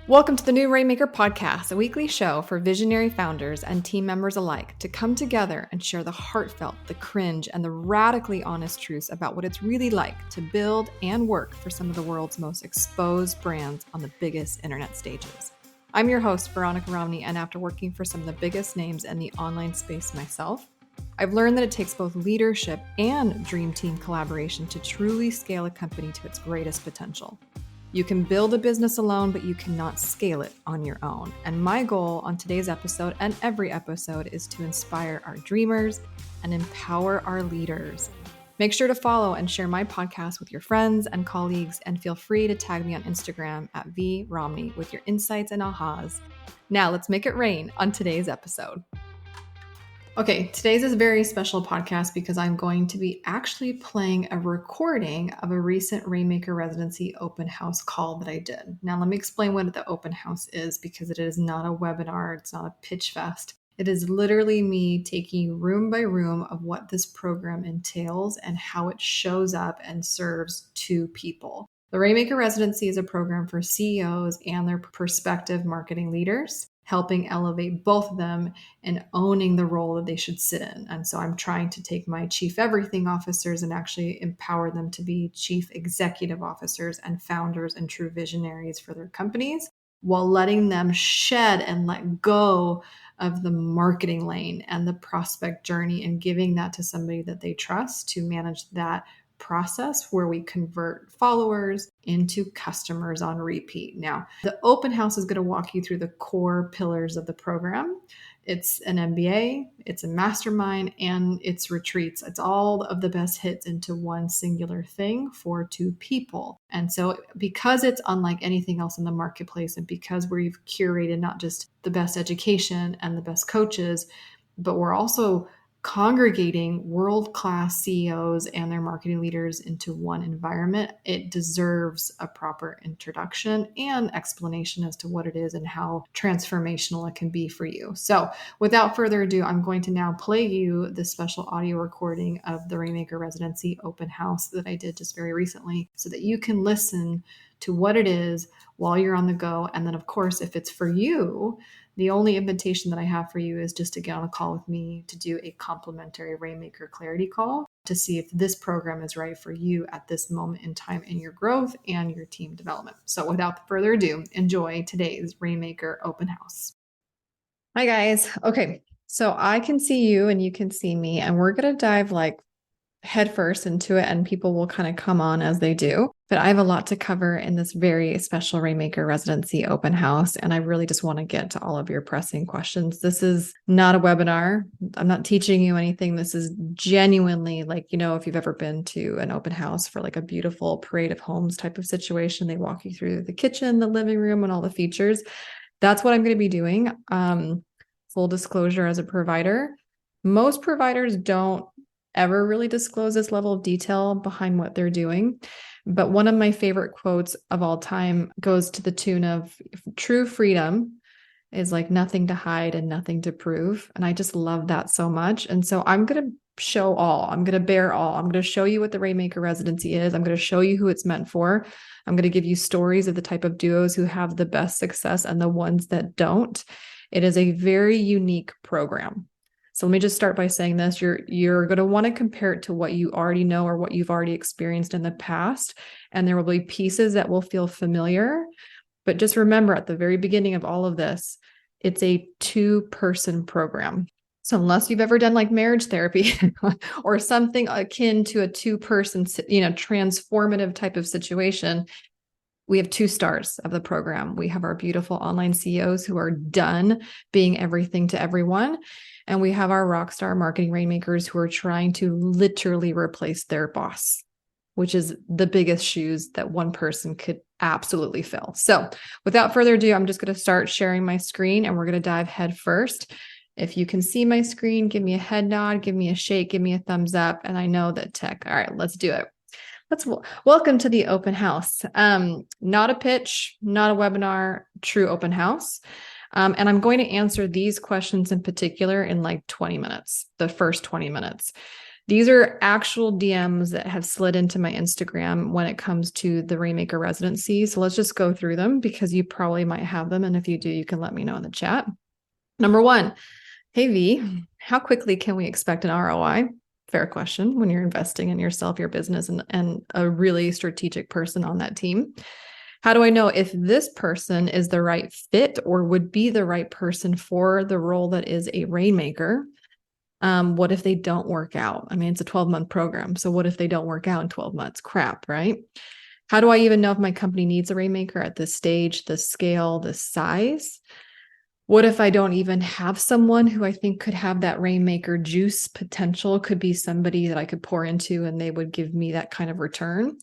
Welcome to the new Rainmaker podcast, a weekly show for visionary founders and team members alike to come together and share the heartfelt, the cringe, and the radically honest truths about what it's really like to build and work for some of the world's most exposed brands on the biggest internet stages. I'm your host, Veronica Romney, and after working for some of the biggest names in the online space myself, I've learned that it takes both leadership and dream team collaboration to truly scale a company to its greatest potential. You can build a business alone, but you cannot scale it on your own. And my goal on today's episode and every episode is to inspire our dreamers and empower our leaders. Make sure to follow and share my podcast with your friends and colleagues, and feel free to tag me on Instagram at vromney with your insights and ahas. Now let's make it rain on today's episode. Okay, today's is a very special podcast because I'm going to be actually playing a recording of a recent Rainmaker Residency open house call that I did. Now, let me explain what the open house is, because it is not a webinar, it's not a pitch fest. It is literally me taking you room by room of what this program entails and how it shows up and serves two people. The Rainmaker Residency is a program for CEOs and their prospective marketing leaders, helping elevate both of them and owning the role that they should sit in. And so I'm trying to take my chief everything officers and actually empower them to be chief executive officers and founders and true visionaries for their companies, while letting them shed and let go of the marketing lane and the prospect journey and giving that to somebody that they trust to manage that process where we convert followers into customers on repeat. Now, the open house is going to walk you through the core pillars of the program. It's an MBA, it's a mastermind, and it's retreats. It's all of the best hits into one singular thing for two people. And so because it's unlike anything else in the marketplace, and because we've curated not just the best education and the best coaches, but we're also congregating world-class CEOs and their marketing leaders into one environment, it deserves a proper introduction and explanation as to what it is and how transformational it can be for you. So without further ado, I'm going to now play you this special audio recording of the Rainmaker Residency open house that I did just very recently, so that you can listen to what it is while you're on the go. And then, of course, if it's for you, the only invitation that I have for you is just to get on a call with me to do a complimentary Rainmaker Clarity call to see if this program is right for you at this moment in time in your growth and your team development. So without further ado, enjoy today's Rainmaker open house. Hi, guys. Okay, so I can see you and you can see me, and we're going to dive headfirst into it, and people will kind of come on as they do. But I have a lot to cover in this very special Rainmaker Residency open house, and I really just want to get to all of your pressing questions. This is not a webinar. I'm not teaching you anything. This is genuinely if you've ever been to an open house for a beautiful parade of homes type of situation, they walk you through the kitchen, the living room, and all the features. That's what I'm going to be doing. Full disclosure, as a provider, most providers don't ever really disclose this level of detail behind what they're doing. But one of my favorite quotes of all time goes to the tune of, true freedom is like nothing to hide and nothing to prove. And I just love that so much. And so I'm going to show all, I'm going to bear all. I'm going to show you what the Rainmaker Residency is. I'm going to show you who it's meant for. I'm going to give you stories of the type of duos who have the best success and the ones that don't. It is a very unique program. So let me just start by saying this. You're going to want to compare it to what you already know or what you've already experienced in the past. And there will be pieces that will feel familiar. But just remember, at the very beginning of all of this, it's a two-person program. So unless you've ever done marriage therapy or something akin to a two-person, transformative type of situation, we have two stars of the program. We have our beautiful online CEOs who are done being everything to everyone. And we have our rock star marketing rainmakers who are trying to literally replace their boss, which is the biggest shoes that one person could absolutely fill. So without further ado, I'm just going to start sharing my screen, and we're going to dive head first. If you can see my screen, give me a head nod, give me a shake, give me a thumbs up. And I know that tech. All right, let's do it. Welcome to the open house. Not a pitch, not a webinar, true open house. And I'm going to answer these questions in particular in 20 minutes, the first 20 minutes. These are actual DMs that have slid into my Instagram when it comes to the Rainmaker Residency. So let's just go through them because you probably might have them. And if you do, you can let me know in the chat. Number one, hey V, how quickly can we expect an ROI? Fair question when you're investing in yourself, your business, and a really strategic person on that team. How do I know if this person is the right fit or would be the right person for the role that is a Rainmaker? What if they don't work out? I mean, it's a 12-month program. So what if they don't work out in 12 months? Crap, right? How do I even know if my company needs a Rainmaker at this stage, the scale, the size? What if I don't even have someone who I think could have that Rainmaker juice potential? Could be somebody that I could pour into and they would give me that kind of return.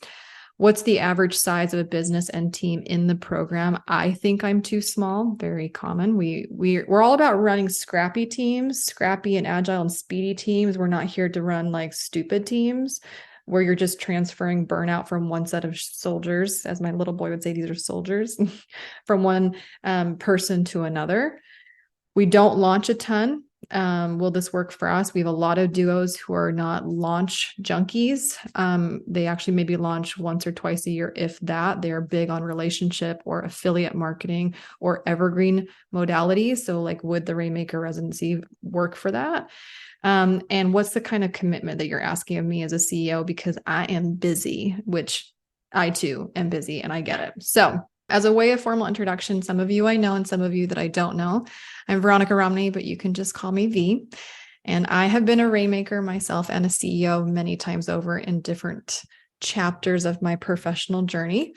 What's the average size of a business and team in the program? I think I'm too small. Very common. We're all about running scrappy teams, scrappy and agile and speedy teams. We're not here to run like stupid teams where you're just transferring burnout from one set of soldiers, as my little boy would say, these are soldiers, from one person to another. We don't launch a ton. Will this work for us? We have a lot of duos who are not launch junkies. They actually maybe launch once or twice a year, if that. They are big on relationship or affiliate marketing or evergreen modalities. So like, would the Rainmaker Residency work for that? And what's the kind of commitment that you're asking of me as a CEO? Because I am busy, which I too am busy and I get it. So as a way of formal introduction, some of you I know and some of you that I don't know, I'm Veronica Romney, but you can just call me V. And I have been a Rainmaker myself and a CEO many times over in different chapters of my professional journey.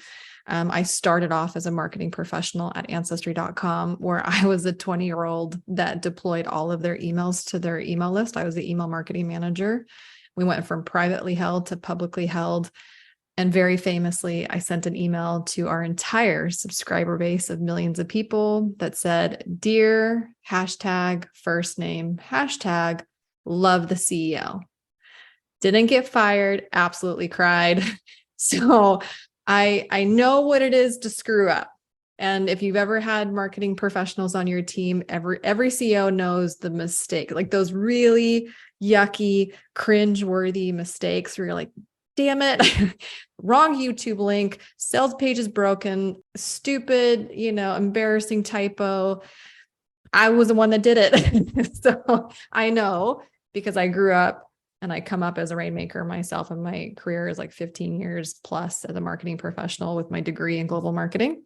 I started off as a marketing professional at Ancestry.com, where I was a 20-year-old that deployed all of their emails to their email list. I was the email marketing manager. We went from privately held to publicly held. And very famously, I sent an email to our entire subscriber base of millions of people that said, "Dear hashtag first name, hashtag love the CEO." Didn't get fired, absolutely cried. So I know what it is to screw up. And if you've ever had marketing professionals on your team, every CEO knows the mistake, like those really yucky, cringe-worthy mistakes where you're like, damn it, wrong YouTube link, sales page is broken, stupid, embarrassing typo. I was the one that did it. So I know because I grew up and I come up as a Rainmaker myself, and my career is like 15 years plus as a marketing professional with my degree in global marketing,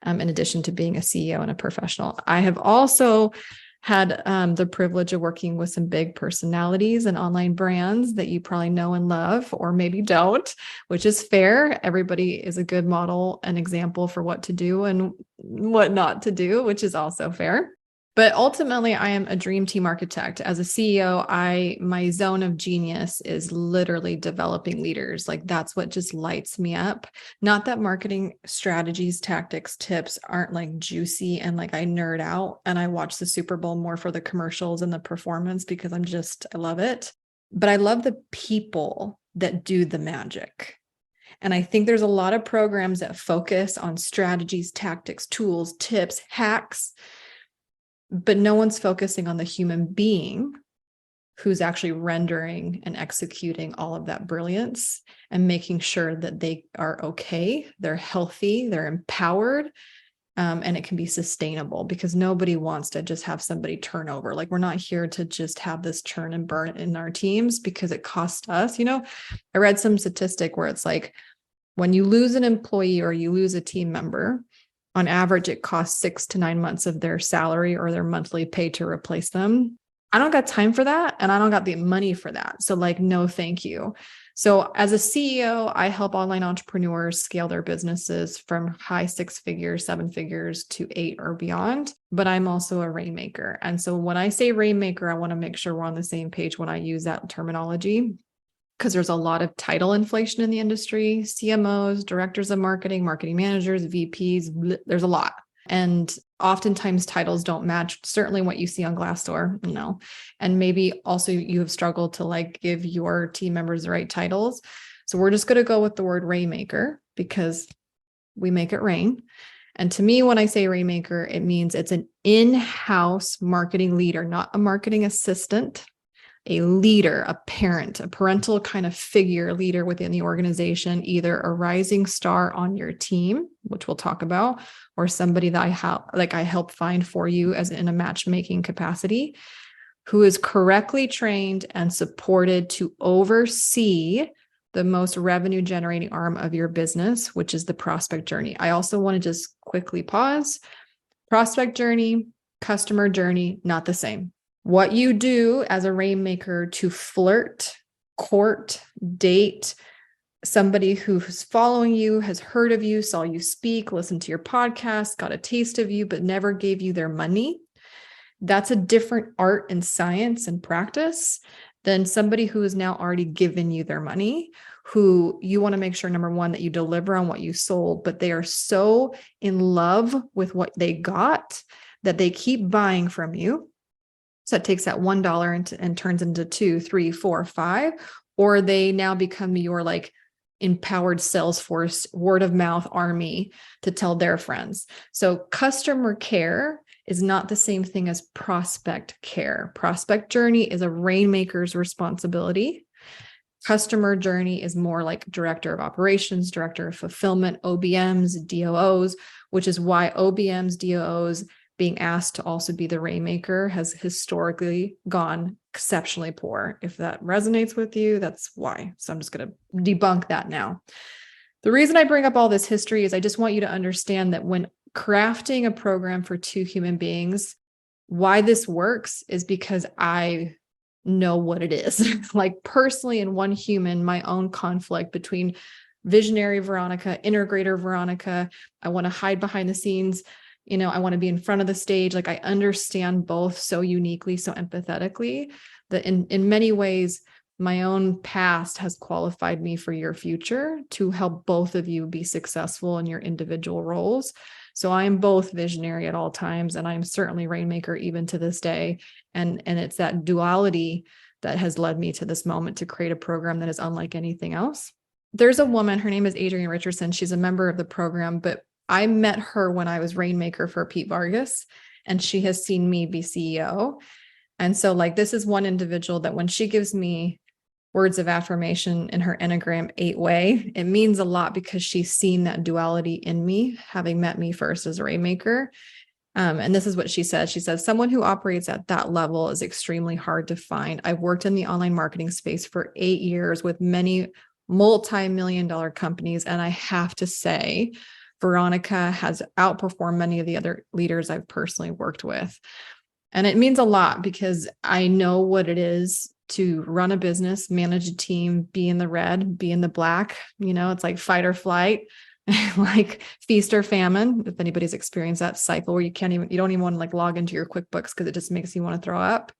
in addition to being a CEO and a professional. I have also had the privilege of working with some big personalities and online brands that you probably know and love, or maybe don't, which is fair. Everybody is a good model and example for what to do and what not to do, which is also fair. But ultimately, I am a dream team architect. As a CEO, my zone of genius is literally developing leaders. Like that's what just lights me up. Not that marketing strategies, tactics, tips aren't like juicy and like I nerd out and I watch the Super Bowl more for the commercials and the performance because I love it. But I love the people that do the magic. And I think there's a lot of programs that focus on strategies, tactics, tools, tips, hacks, but no one's focusing on the human being who's actually rendering and executing all of that brilliance and making sure that they are okay, they're healthy, they're empowered, and it can be sustainable, because nobody wants to just have somebody turn over. Like, we're not here to just have this churn and burn in our teams because it costs us. I read some statistic where it's like when you lose an employee or you lose a team member, on average, it costs 6 to 9 months of their salary or their monthly pay to replace them. I don't got time for that. And I don't got the money for that. So no, thank you. So as a CEO, I help online entrepreneurs scale their businesses from high 6 figures, 7 figures to 8 or beyond. But I'm also a Rainmaker. And so when I say Rainmaker, I want to make sure we're on the same page when I use that terminology, because there's a lot of title inflation in the industry, CMOs, directors of marketing, marketing managers, VPs, there's a lot. And oftentimes titles don't match, certainly what you see on Glassdoor, no. And maybe also you have struggled to give your team members the right titles. So we're just going to go with the word Rainmaker because we make it rain. And to me, when I say Rainmaker, it means it's an in-house marketing leader, not a marketing assistant. a leader, a parent, a parental kind of figure leader within the organization, either a rising star on your team, which we'll talk about, or somebody that I help find for you as in a matchmaking capacity, who is correctly trained and supported to oversee the most revenue generating arm of your business, which is the prospect journey. I also want to just quickly pause. Prospect journey, customer journey, not the same. What you do as a rainmaker to flirt, court, date somebody who's following you, has heard of you, saw you speak, listened to your podcast, got a taste of you, but never gave you their money. That's a different art and science and practice than somebody who has now already given you their money, who you want to make sure, number one, that you deliver on what you sold, but they are so in love with what they got that they keep buying from you. So it takes that $1 and turns into 2, 3, 4, 5, or they now become your like empowered Salesforce word of mouth army to tell their friends. So customer care is not the same thing as prospect care. Prospect journey is a rainmaker's responsibility. Customer journey is more like director of operations, director of fulfillment, OBMs, DOOs, which is why OBMs, DOOs being asked to also be the rainmaker has historically gone exceptionally poor. If that resonates with you, that's why. So I'm just going to debunk that now. The reason I bring up all this history is I just want you to understand that when crafting a program for 2 human beings, why this works is because I know what it is. Like personally, in one human, my own conflict between visionary Veronica, integrator Veronica, I want to hide behind the scenes. I want to be in front of the stage. Like I understand both so uniquely, so empathetically that in many ways, my own past has qualified me for your future to help both of you be successful in your individual roles. So I'm both visionary at all times, and I'm certainly rainmaker even to this day. And it's that duality that has led me to this moment to create a program that is unlike anything else. There's a woman, her name is Adrienne Richardson. She's a member of the program, but I met her when I was rainmaker for Pete Vargas, and she has seen me be CEO. And so like, this is one individual that when she gives me words of affirmation in her Enneagram 8 way, it means a lot because she's seen that duality in me, having met me first as a rainmaker. And this is what she said. She says, someone who operates at that level is extremely hard to find. I've worked in the online marketing space for 8 years with many multi-million-dollar companies. And I have to say, Veronica has outperformed many of the other leaders I've personally worked with. And it means a lot because I know what it is to run a business, manage a team, be in the red, be in the black. It's like fight or flight, like feast or famine. If anybody's experienced that cycle where you don't even want to like log into your QuickBooks because it just makes you want to throw up.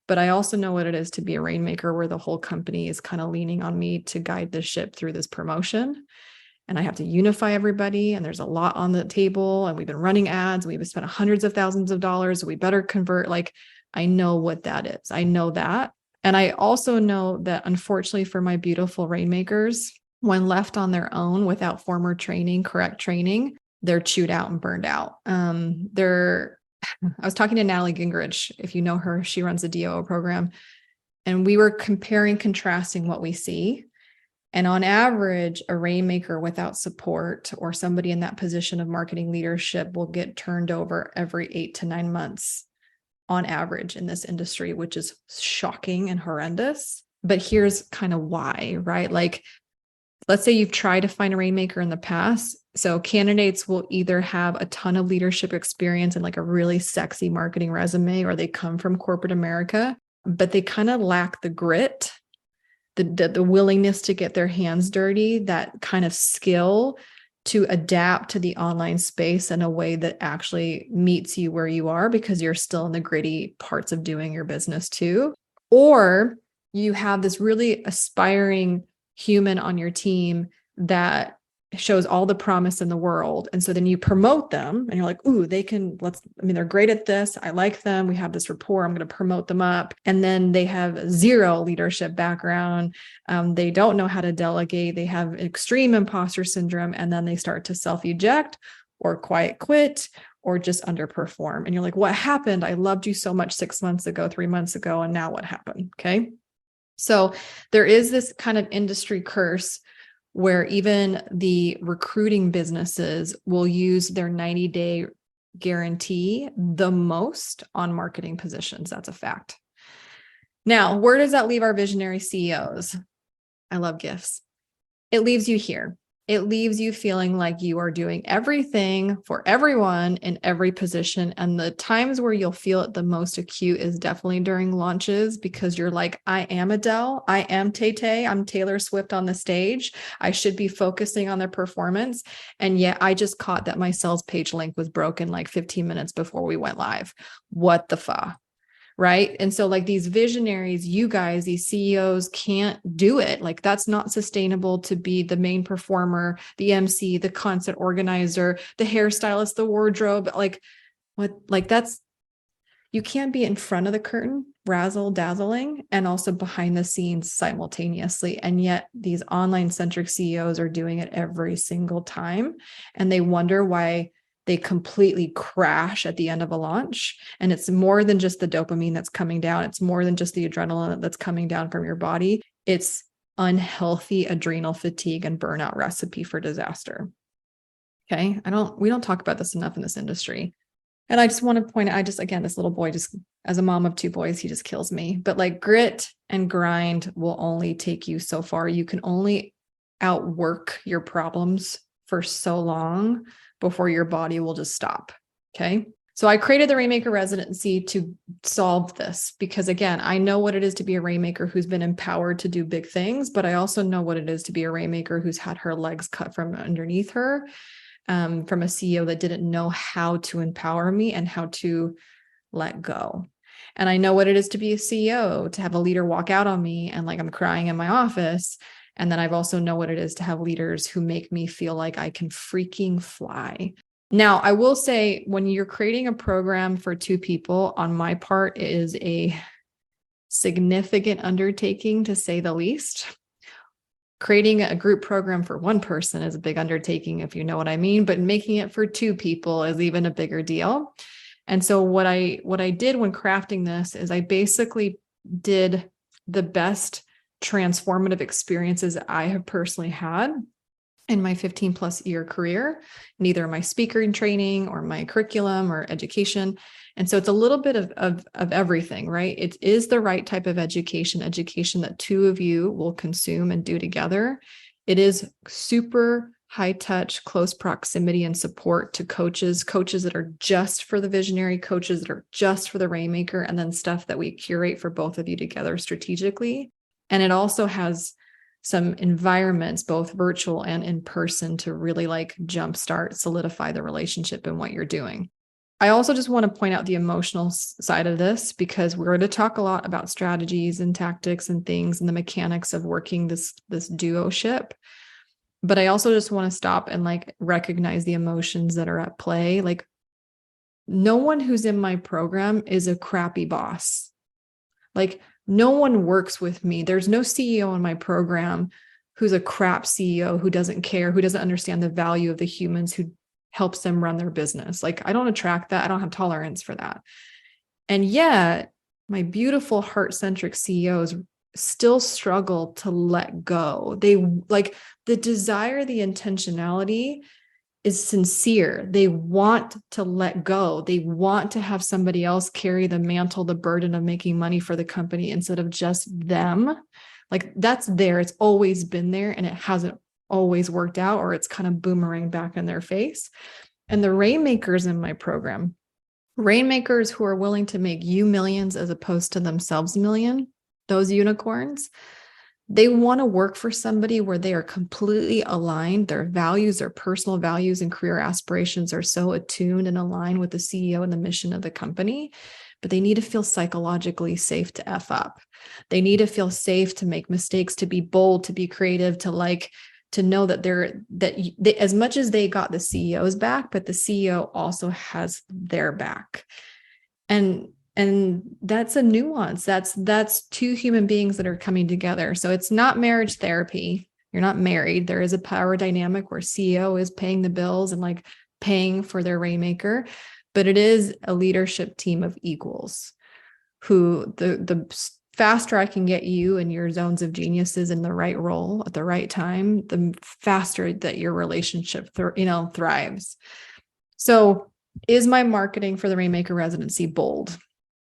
But I also know what it is to be a rainmaker where the whole company is kind of leaning on me to guide the ship through this promotion. And I have to unify everybody, and there's a lot on the table, and we've been running ads. We've spent hundreds of thousands of dollars. So we better convert. Like, I know what that is. I know that. And I also know that unfortunately for my beautiful rainmakers, when left on their own without former training, correct training, they're chewed out and burned out. I was talking to Natalie Gingrich. If you know her, she runs the DOO program. And we were contrasting what we see. And on average, a rainmaker without support or somebody in that position of marketing leadership will get turned over every 8 to 9 months on average in this industry, which is shocking and horrendous. But here's kind of why, right? Like, let's say you've tried to find a rainmaker in the past. So candidates will either have a ton of leadership experience and like a really sexy marketing resume, or they come from corporate America, but they kind of lack the grit, the willingness to get their hands dirty, that kind of skill to adapt to the online space in a way that actually meets you where you are because you're still in the gritty parts of doing your business too. Or you have this really aspiring human on your team that shows all the promise in the world. And so then you promote them and you're like, ooh, they're great at this. I like them. We have this rapport. I'm going to promote them up. And then they have zero leadership background. They don't know how to delegate. They have extreme imposter syndrome. And then they start to self-eject or quiet quit or just underperform. And you're like, what happened? I loved you so much 6 months ago, 3 months ago, and now what happened? Okay. So there is this kind of industry curse where even the recruiting businesses will use their 90-day guarantee the most on marketing positions. That's a fact. Now, where does that leave our visionary CEOs? I love gifts. It leaves you here. It leaves you feeling like you are doing everything for everyone in every position. And the times where you'll feel it the most acute is definitely during launches, because you're like, I am Adele. I am Tay-Tay. I'm Taylor Swift on the stage. I should be focusing on their performance. And yet I just caught that my sales page link was broken like 15 minutes before we went live. What the fuck? Right. And so like these visionaries, you guys, these CEOs can't do it. Like that's not sustainable to be the main performer, the MC, the concert organizer, the hairstylist, the wardrobe. Like what, like that's, you can't be in front of the curtain, razzle dazzling, and also behind the scenes simultaneously. And yet these online centric CEOs are doing it every single time. And they wonder why they completely crash at the end of a launch. And it's more than just the dopamine that's coming down. It's more than just the adrenaline that's coming down from your body. It's unhealthy adrenal fatigue and burnout recipe for disaster. Okay. We don't talk about this enough in this industry. And I just want to point out, again, this little boy, just as a mom of 2 boys, he just kills me. But like grit and grind will only take you so far. You can only outwork your problems for so long before your body will just stop. Okay. So I created the Rainmaker Residency to solve this because, again, I know what it is to be a Rainmaker who's been empowered to do big things, but I also know what it is to be a Rainmaker who's had her legs cut from underneath her, from a CEO that didn't know how to empower me and how to let go. And I know what it is to be a CEO, to have a leader walk out on me and like I'm crying in my office. And then I've also know what it is to have leaders who make me feel like I can freaking fly. Now, I will say when you're creating a program for 2 people, on my part, it is a significant undertaking to say the least. Creating a group program for 1 person is a big undertaking, if you know what I mean, but making it for 2 people is even a bigger deal. And so what I did when crafting this is I basically did the best transformative experiences I have personally had in my 15 plus year career, neither my speaking training or my curriculum or education. And so it's a little bit of everything, right? It is the right type of education that 2 of you will consume and do together. It is super high touch, close proximity and support to coaches that are just for the visionary, coaches that are just for the Rainmaker, and then stuff that we curate for both of you together strategically. And it also has some environments, both virtual and in person, to really like jumpstart, solidify the relationship in what you're doing. I also just want to point out the emotional side of this, because we're going to talk a lot about strategies and tactics and things and the mechanics of working this duo-ship. But I also just want to stop and like recognize the emotions that are at play. Like no one who's in my program is a crappy boss. Like no one works with me. There's no CEO in my program who's a crap CEO, who doesn't care, who doesn't understand the value of the humans who helps them run their business. Like I don't attract that. I don't have tolerance for that. And yet my beautiful heart-centric CEOs still struggle to let go. They like the desire, the intentionality is sincere. They want to let go. They want to have somebody else carry the mantle, the burden of making money for the company instead of just them. Like that's there. It's always been there and it hasn't always worked out, or it's kind of boomerang back in their face. And the Rainmakers in my program, Rainmakers who are willing to make you millions as opposed to themselves million, those unicorns, they want to work for somebody where they are completely aligned. Their values, their personal values and career aspirations are so attuned and aligned with the CEO and the mission of the company, but they need to feel psychologically safe to F up. They need to feel safe to make mistakes, to be bold, to be creative, to know that they, as much as they got the CEO's back, but the CEO also has their back. And that's a nuance. That's 2 human beings that are coming together. So it's not marriage therapy. You're not married. There is a power dynamic where CEO is paying the bills and like paying for their Rainmaker, but it is a leadership team of equals who the faster I can get you and your zones of geniuses in the right role at the right time, the faster that your relationship thrives. So is my marketing for the Rainmaker Residency bold?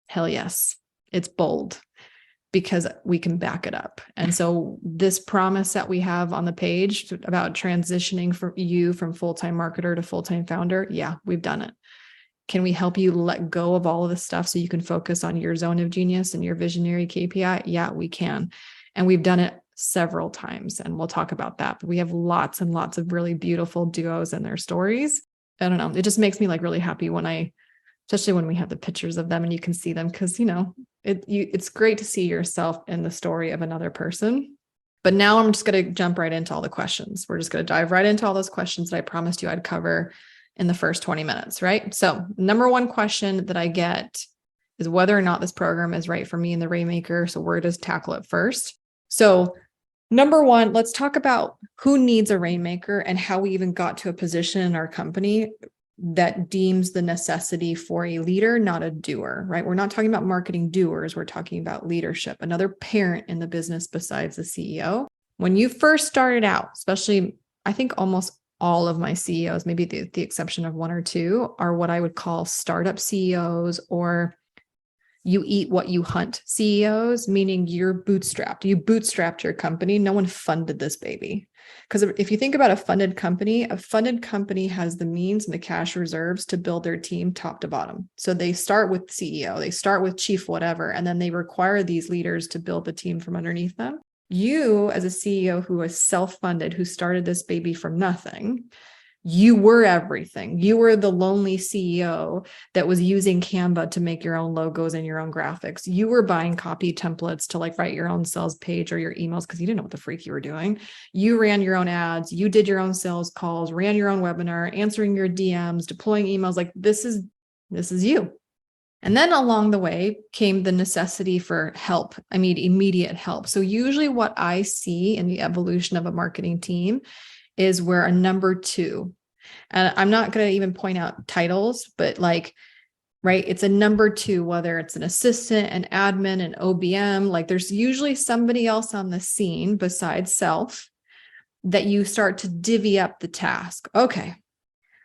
Hell yes, it's bold because we can back it up. And so this promise that we have on the page about transitioning for you from full-time marketer to full-time founder, yeah, we've done it. Can we help you let go of all of this stuff so you can focus on your zone of genius and your visionary KPI? Yeah, we can. And we've done it several times, and we'll talk about that. But we have lots and lots of really beautiful duos and their stories. I don't know. It just makes me like really happy especially when we have the pictures of them and you can see them, because it's great to see yourself in the story of another person. But now I'm just going to jump right into all the questions. We're just going to dive right into all those questions that I promised you I'd cover in the first 20 minutes, right? So number one question that I get is whether or not this program is right for me and the Rainmaker. So we're just tackle it first. So number one, let's talk about who needs a Rainmaker and how we even got to a position in our company that deems the necessity for a leader, not a doer, right? We're not talking about marketing doers. We're talking about leadership, another parent in the business besides the CEO. When you first started out, especially, I think almost all of my CEOs, maybe the exception of one or two, are what I would call startup CEOs, or you eat what you hunt CEOs, meaning you're bootstrapped. You bootstrapped your company. No one funded this baby. Because if you think about a funded company has the means and the cash reserves to build their team top to bottom. So they start with CEO, they start with chief whatever, and then they require these leaders to build the team from underneath them. You, as a CEO who was self-funded, who started this baby from nothing, you were everything. You were the lonely CEO that was using Canva to make your own logos and your own graphics. You were buying copy templates to like write your own sales page or your emails because you didn't know what the freak you were doing. You ran your own ads. You did your own sales calls, ran your own webinar, answering your DMs, deploying emails. Like this is you. And then along the way came the necessity for help. I mean, immediate help. So usually what I see in the evolution of a marketing team is where a number two, and I'm not going to even point out titles, but like, right, it's a number two, whether it's an assistant, an admin, an OBM, like there's usually somebody else on the scene besides self that you start to divvy up the task. Okay,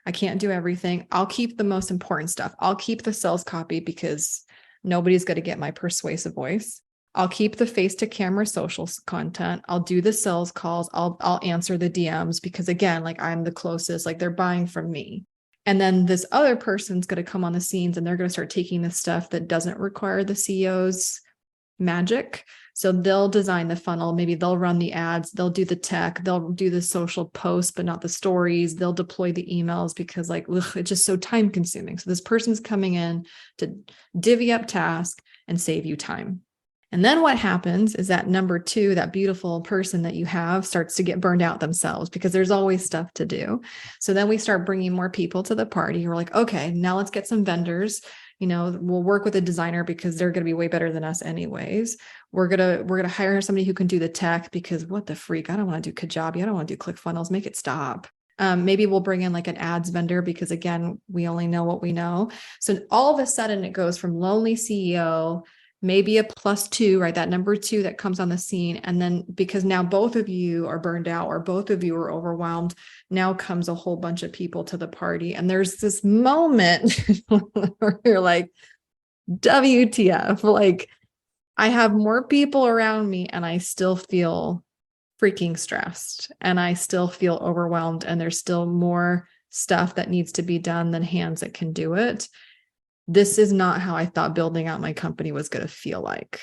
I can't do everything. I'll keep the most important stuff. I'll keep the sales copy because nobody's going to get my persuasive voice. I'll keep the face to camera social content. I'll do the sales calls. I'll answer the DMs because again, like I'm the closest, like they're buying from me. And then this other person's going to come on the scenes and they're going to start taking the stuff that doesn't require the CEO's magic. So they'll design the funnel. Maybe they'll run the ads. They'll do the tech. They'll do the social posts, but not the stories. They'll deploy the emails because like, it's just so time consuming. So this person's coming in to divvy up tasks and save you time. And then what happens is that number two, that beautiful person that you have starts to get burned out themselves because there's always stuff to do. So then we start bringing more people to the party. We're like, okay, now let's get some vendors. We'll work with a designer because they're going to be way better than us anyways. We're going to hire somebody who can do the tech because what the freak? I don't want to do Kajabi. I don't want to do ClickFunnels. Make it stop. Maybe we'll bring in like an ads vendor because again, we only know what we know. So all of a sudden it goes from lonely CEO, maybe a plus two, right? That number two that comes on the scene. And then because now both of you are burned out or both of you are overwhelmed, now comes a whole bunch of people to the party. And there's this moment where you're like, WTF, like I have more people around me and I still feel freaking stressed and I still feel overwhelmed and there's still more stuff that needs to be done than hands that can do it. This is not how I thought building out my company was going to feel like.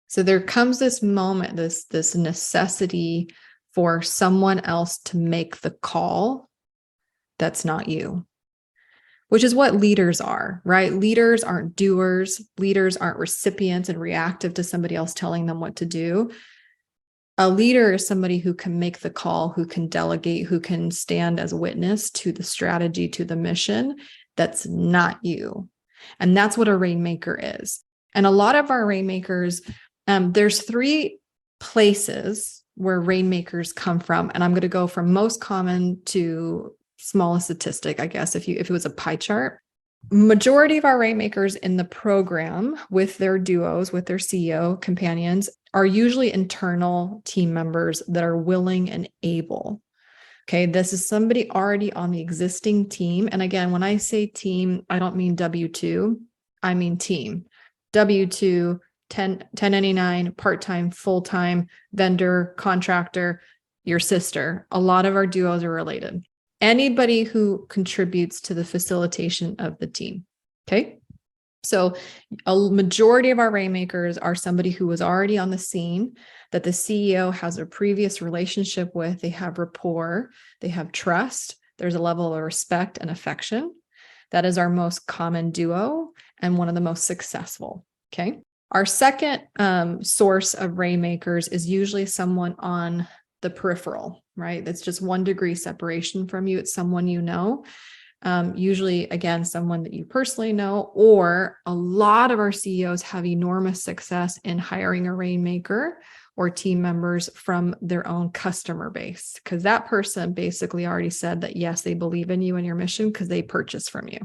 So there comes this moment, this necessity for someone else to make the call that's not you, which is what leaders are, right? Leaders aren't doers. Leaders aren't recipients and reactive to somebody else telling them what to do. A leader is somebody who can make the call, who can delegate, who can stand as a witness to the strategy, to the mission that's not you. And that's what a Rainmaker is. And a lot of our Rainmakers, there's three places where Rainmakers come from. And I'm going to go from most common to smallest statistic, I guess, if it was a pie chart. Majority of our Rainmakers in the program with their duos, with their CEO companions, are usually internal team members that are willing and able. Okay, this is somebody already on the existing team. And again, when I say team, I don't mean W-2, I mean team. W-2, 1099, part-time, full-time, vendor, contractor, your sister. A lot of our duos are related. Anybody who contributes to the facilitation of the team. Okay. So a majority of our Rainmakers are somebody who was already on the scene, that the CEO has a previous relationship with, they have rapport, they have trust, there's a level of respect and affection. That is our most common duo and one of the most successful. Okay. Our second source of Rainmakers is usually someone on the peripheral, right? That's just 1 degree separation from you. It's someone you know. Usually, again, someone that you personally know, or a lot of our CEOs have enormous success in hiring a Rainmaker or team members from their own customer base, because that person basically already said that, yes, they believe in you and your mission because they purchase from you.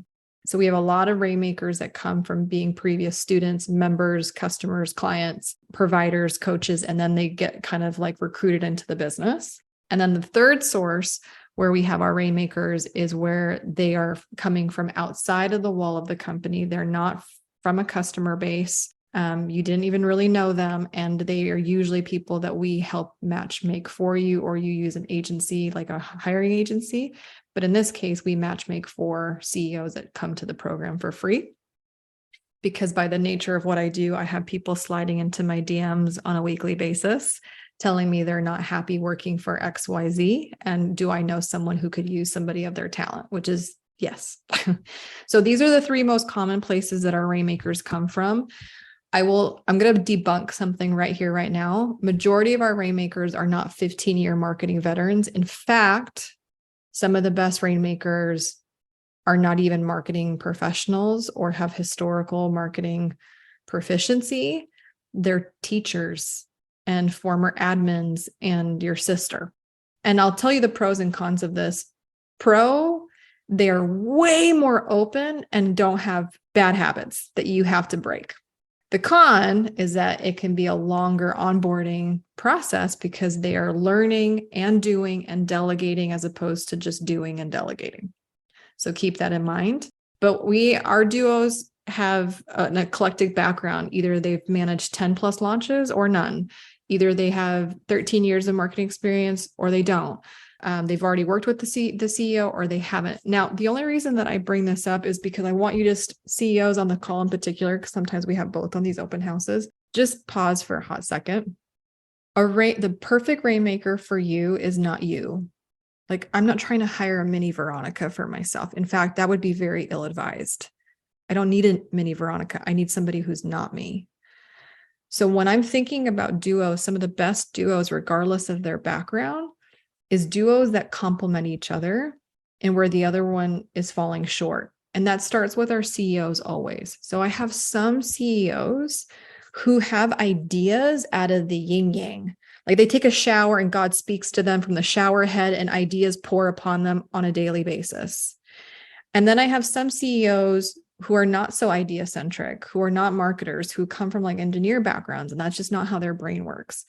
So we have a lot of Rainmakers that come from being previous students, members, customers, clients, providers, coaches, and then they get kind of like recruited into the business. And then the third source where we have our Rainmakers is where they are coming from outside of the wall of the company. They're not from a customer base. You didn't even really know them. And they are usually people that we help match make for you, or you use an agency like a hiring agency. But in this case, we match make for CEOs that come to the program for free. Because by the nature of what I do, I have people sliding into my DMs on a weekly basis, telling me they're not happy working for XYZ. And do I know someone who could use somebody of their talent, which is yes. So these are the 3 most common places that our Rainmakers come from. I'm going to debunk something right here, right now. Majority of our Rainmakers are not 15-year marketing veterans. In fact, some of the best Rainmakers are not even marketing professionals or have historical marketing proficiency. They're teachers and former admins and your sister. And I'll tell you the pros and cons of this. Pro, they are way more open and don't have bad habits that you have to break. The con is that it can be a longer onboarding process because they are learning and doing and delegating as opposed to just doing and delegating. So keep that in mind. But our duos have an eclectic background. Either they've managed 10 plus launches or none. Either they have 13 years of marketing experience or they don't. They've already worked with the CEO or they haven't. Now, the only reason that I bring this up is because I want you to, CEOs on the call in particular, because sometimes we have both on these open houses, just pause for a hot second. The perfect Rainmaker for you is not you. Like, I'm not trying to hire a mini Veronica for myself. In fact, that would be very ill-advised. I don't need a mini Veronica. I need somebody who's not me. So when I'm thinking about duos, some of the best duos, regardless of their background, is duos that complement each other and where the other one is falling short. And that starts with our CEOs always. So I have some CEOs who have ideas out of the yin yang. Like they take a shower and God speaks to them from the shower head and ideas pour upon them on a daily basis. And then I have some CEOs who are not so idea centric, who are not marketers, who come from like engineer backgrounds, and that's just not how their brain works.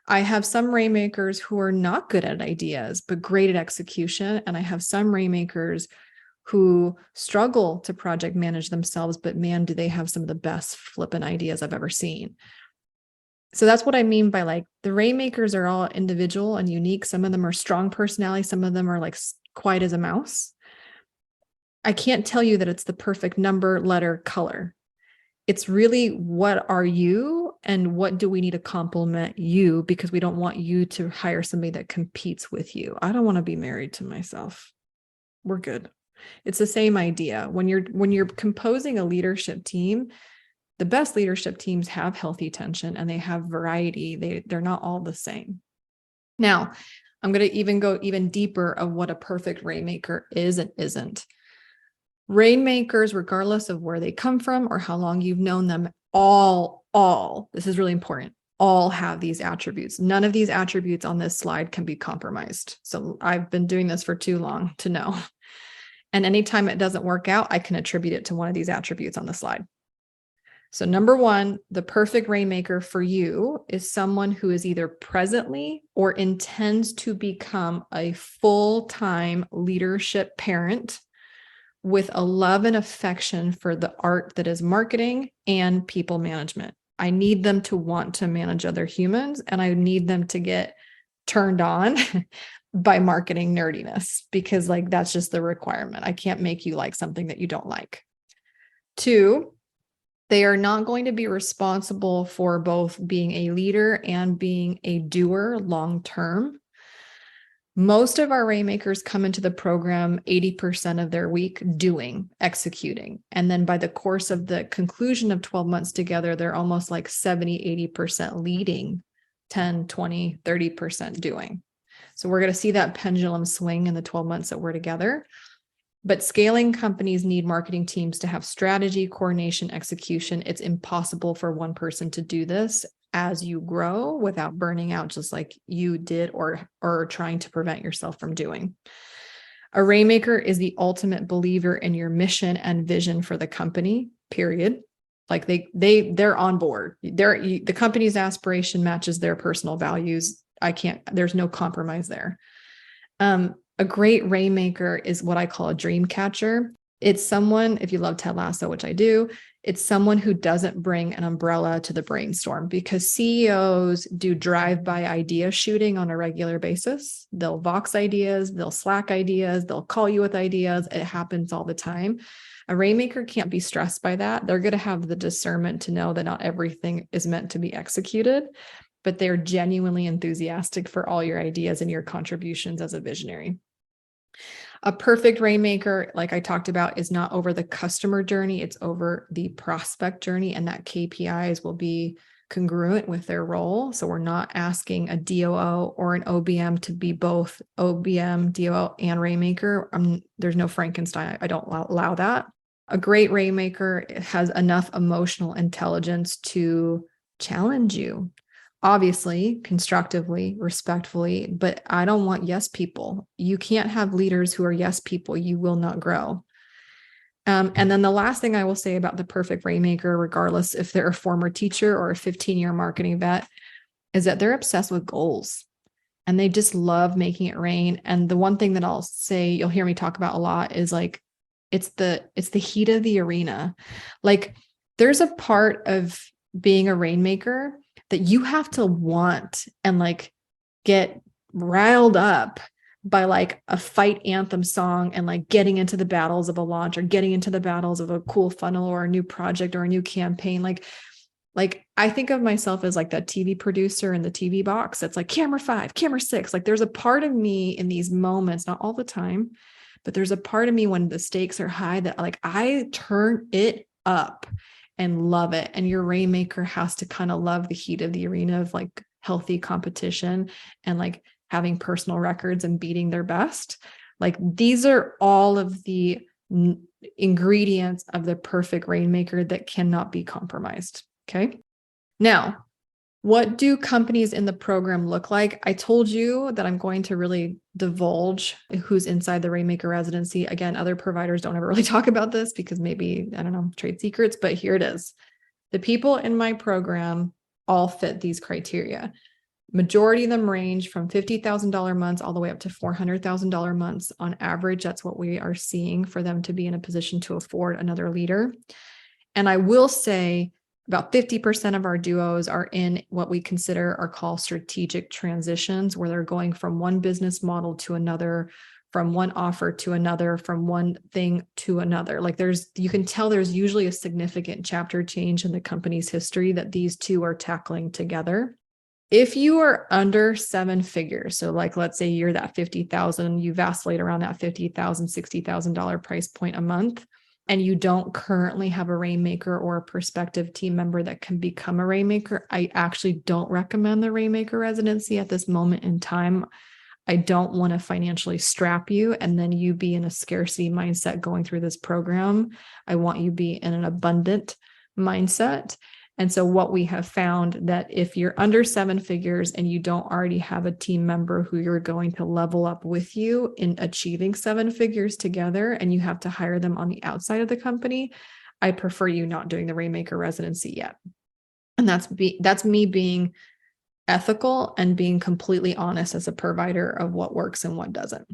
I have some Rainmakers who are not good at ideas, but great at execution. And I have some Rainmakers who struggle to project manage themselves, but man, do they have some of the best flippin' ideas I've ever seen. So that's what I mean by like the Rainmakers are all individual and unique. Some of them are strong personality. Some of them are like quiet as a mouse. I can't tell you that it's the perfect number, letter, color. It's really what are you and what do we need to complement you, because we don't want you to hire somebody that competes with you. I don't want to be married to myself. We're good. It's the same idea. When you're composing a leadership team, the best leadership teams have healthy tension and they have variety. They're not all the same. Now, I'm going to even go even deeper of what a perfect Rainmaker is and isn't. Rainmakers, regardless of where they come from or how long you've known them, all, this is really important, all have these attributes. None of these attributes on this slide can be compromised. So I've been doing this for too long to know. And anytime it doesn't work out, I can attribute it to one of these attributes on the slide. So number one, the perfect rainmaker for you is someone who is either presently or intends to become a full-time leadership parent with a love and affection for the art that is marketing and people management. I need them to want to manage other humans, and I need them to get turned on by marketing nerdiness, because like that's just the requirement. I can't make you like something that you don't like. Two, they are not going to be responsible for both being a leader and being a doer long term. Most of our rainmakers come into the program 80% of their week doing, executing. And then by the course of the conclusion of 12 months together, they're almost like 70, 80% leading, 10, 20, 30% doing. So we're going to see that pendulum swing in the 12 months that we're together. But scaling companies need marketing teams to have strategy, coordination, execution. It's impossible for one person to do this as you grow without burning out, just like you did or trying to prevent yourself from doing. A rainmaker is the ultimate believer in your mission and vision for the company, period. Like they're on board. The company's aspiration matches their personal values. There's no compromise there. A great rainmaker is what I call a dream catcher. It's someone, if you love Ted Lasso, which I do, it's someone who doesn't bring an umbrella to the brainstorm, because CEOs do drive-by idea shooting on a regular basis. They'll Vox ideas, they'll Slack ideas, they'll call you with ideas. It happens all the time. A rainmaker can't be stressed by that. They're going to have the discernment to know that not everything is meant to be executed, but they're genuinely enthusiastic for all your ideas and your contributions as a visionary. A perfect rainmaker, like I talked about, is not over the customer journey, it's over the prospect journey, and that KPIs will be congruent with their role. So we're not asking a DOO or an OBM to be both OBM, DOO, and rainmaker. There's no Frankenstein. I don't allow that. A great rainmaker has enough emotional intelligence to challenge you. Obviously, constructively, respectfully, but I don't want yes people. You can't have leaders who are yes people. You will not grow. And then the last thing I will say about the perfect rainmaker, regardless if they're a former teacher or a 15-year marketing vet, is that they're obsessed with goals and they just love making it rain. And the one thing that I'll say, you'll hear me talk about a lot, is like, it's the heat of the arena. Like there's a part of being a rainmaker that you have to want and like get riled up by like a fight anthem song and like getting into the battles of a launch or getting into the battles of a cool funnel or a new project or a new campaign. Like I think of myself as like that TV producer in the TV box. That's like camera 5, camera 6. Like there's a part of me in these moments, not all the time, but there's a part of me when the stakes are high that like I turn it up and love it. And your rainmaker has to kind of love the heat of the arena of like healthy competition and like having personal records and beating their best. Like these are all of the ingredients of the perfect rainmaker that cannot be compromised. Okay. Now, what do companies in the program look like? I told you that I'm going to really divulge who's inside the Rainmaker Residency. Again, other providers don't ever really talk about this because maybe, I don't know, trade secrets, but here it is. The people in my program all fit these criteria. Majority of them range from $50,000 months all the way up to $400,000 months on average. That's what we are seeing for them to be in a position to afford another leader. And I will say, about 50% of our duos are in what we consider or call strategic transitions, where they're going from one business model to another, from one offer to another, from one thing to another. Like you can tell there's usually a significant chapter change in the company's history that these two are tackling together. If you are under 7 figures, so like let's say you're that 50,000, you vacillate around that $50,000, $60,000 price point a month, and you don't currently have a rainmaker or a prospective team member that can become a rainmaker, I actually don't recommend the Rainmaker Residency at this moment in time. I don't want to financially strap you and then you be in a scarcity mindset going through this program. I want you to be in an abundant mindset. And so what we have found that if you're under 7 figures and you don't already have a team member who you're going to level up with you in achieving 7 figures together, and you have to hire them on the outside of the company, I prefer you not doing the Rainmaker Residency yet. And that's me being ethical and being completely honest as a provider of what works and what doesn't.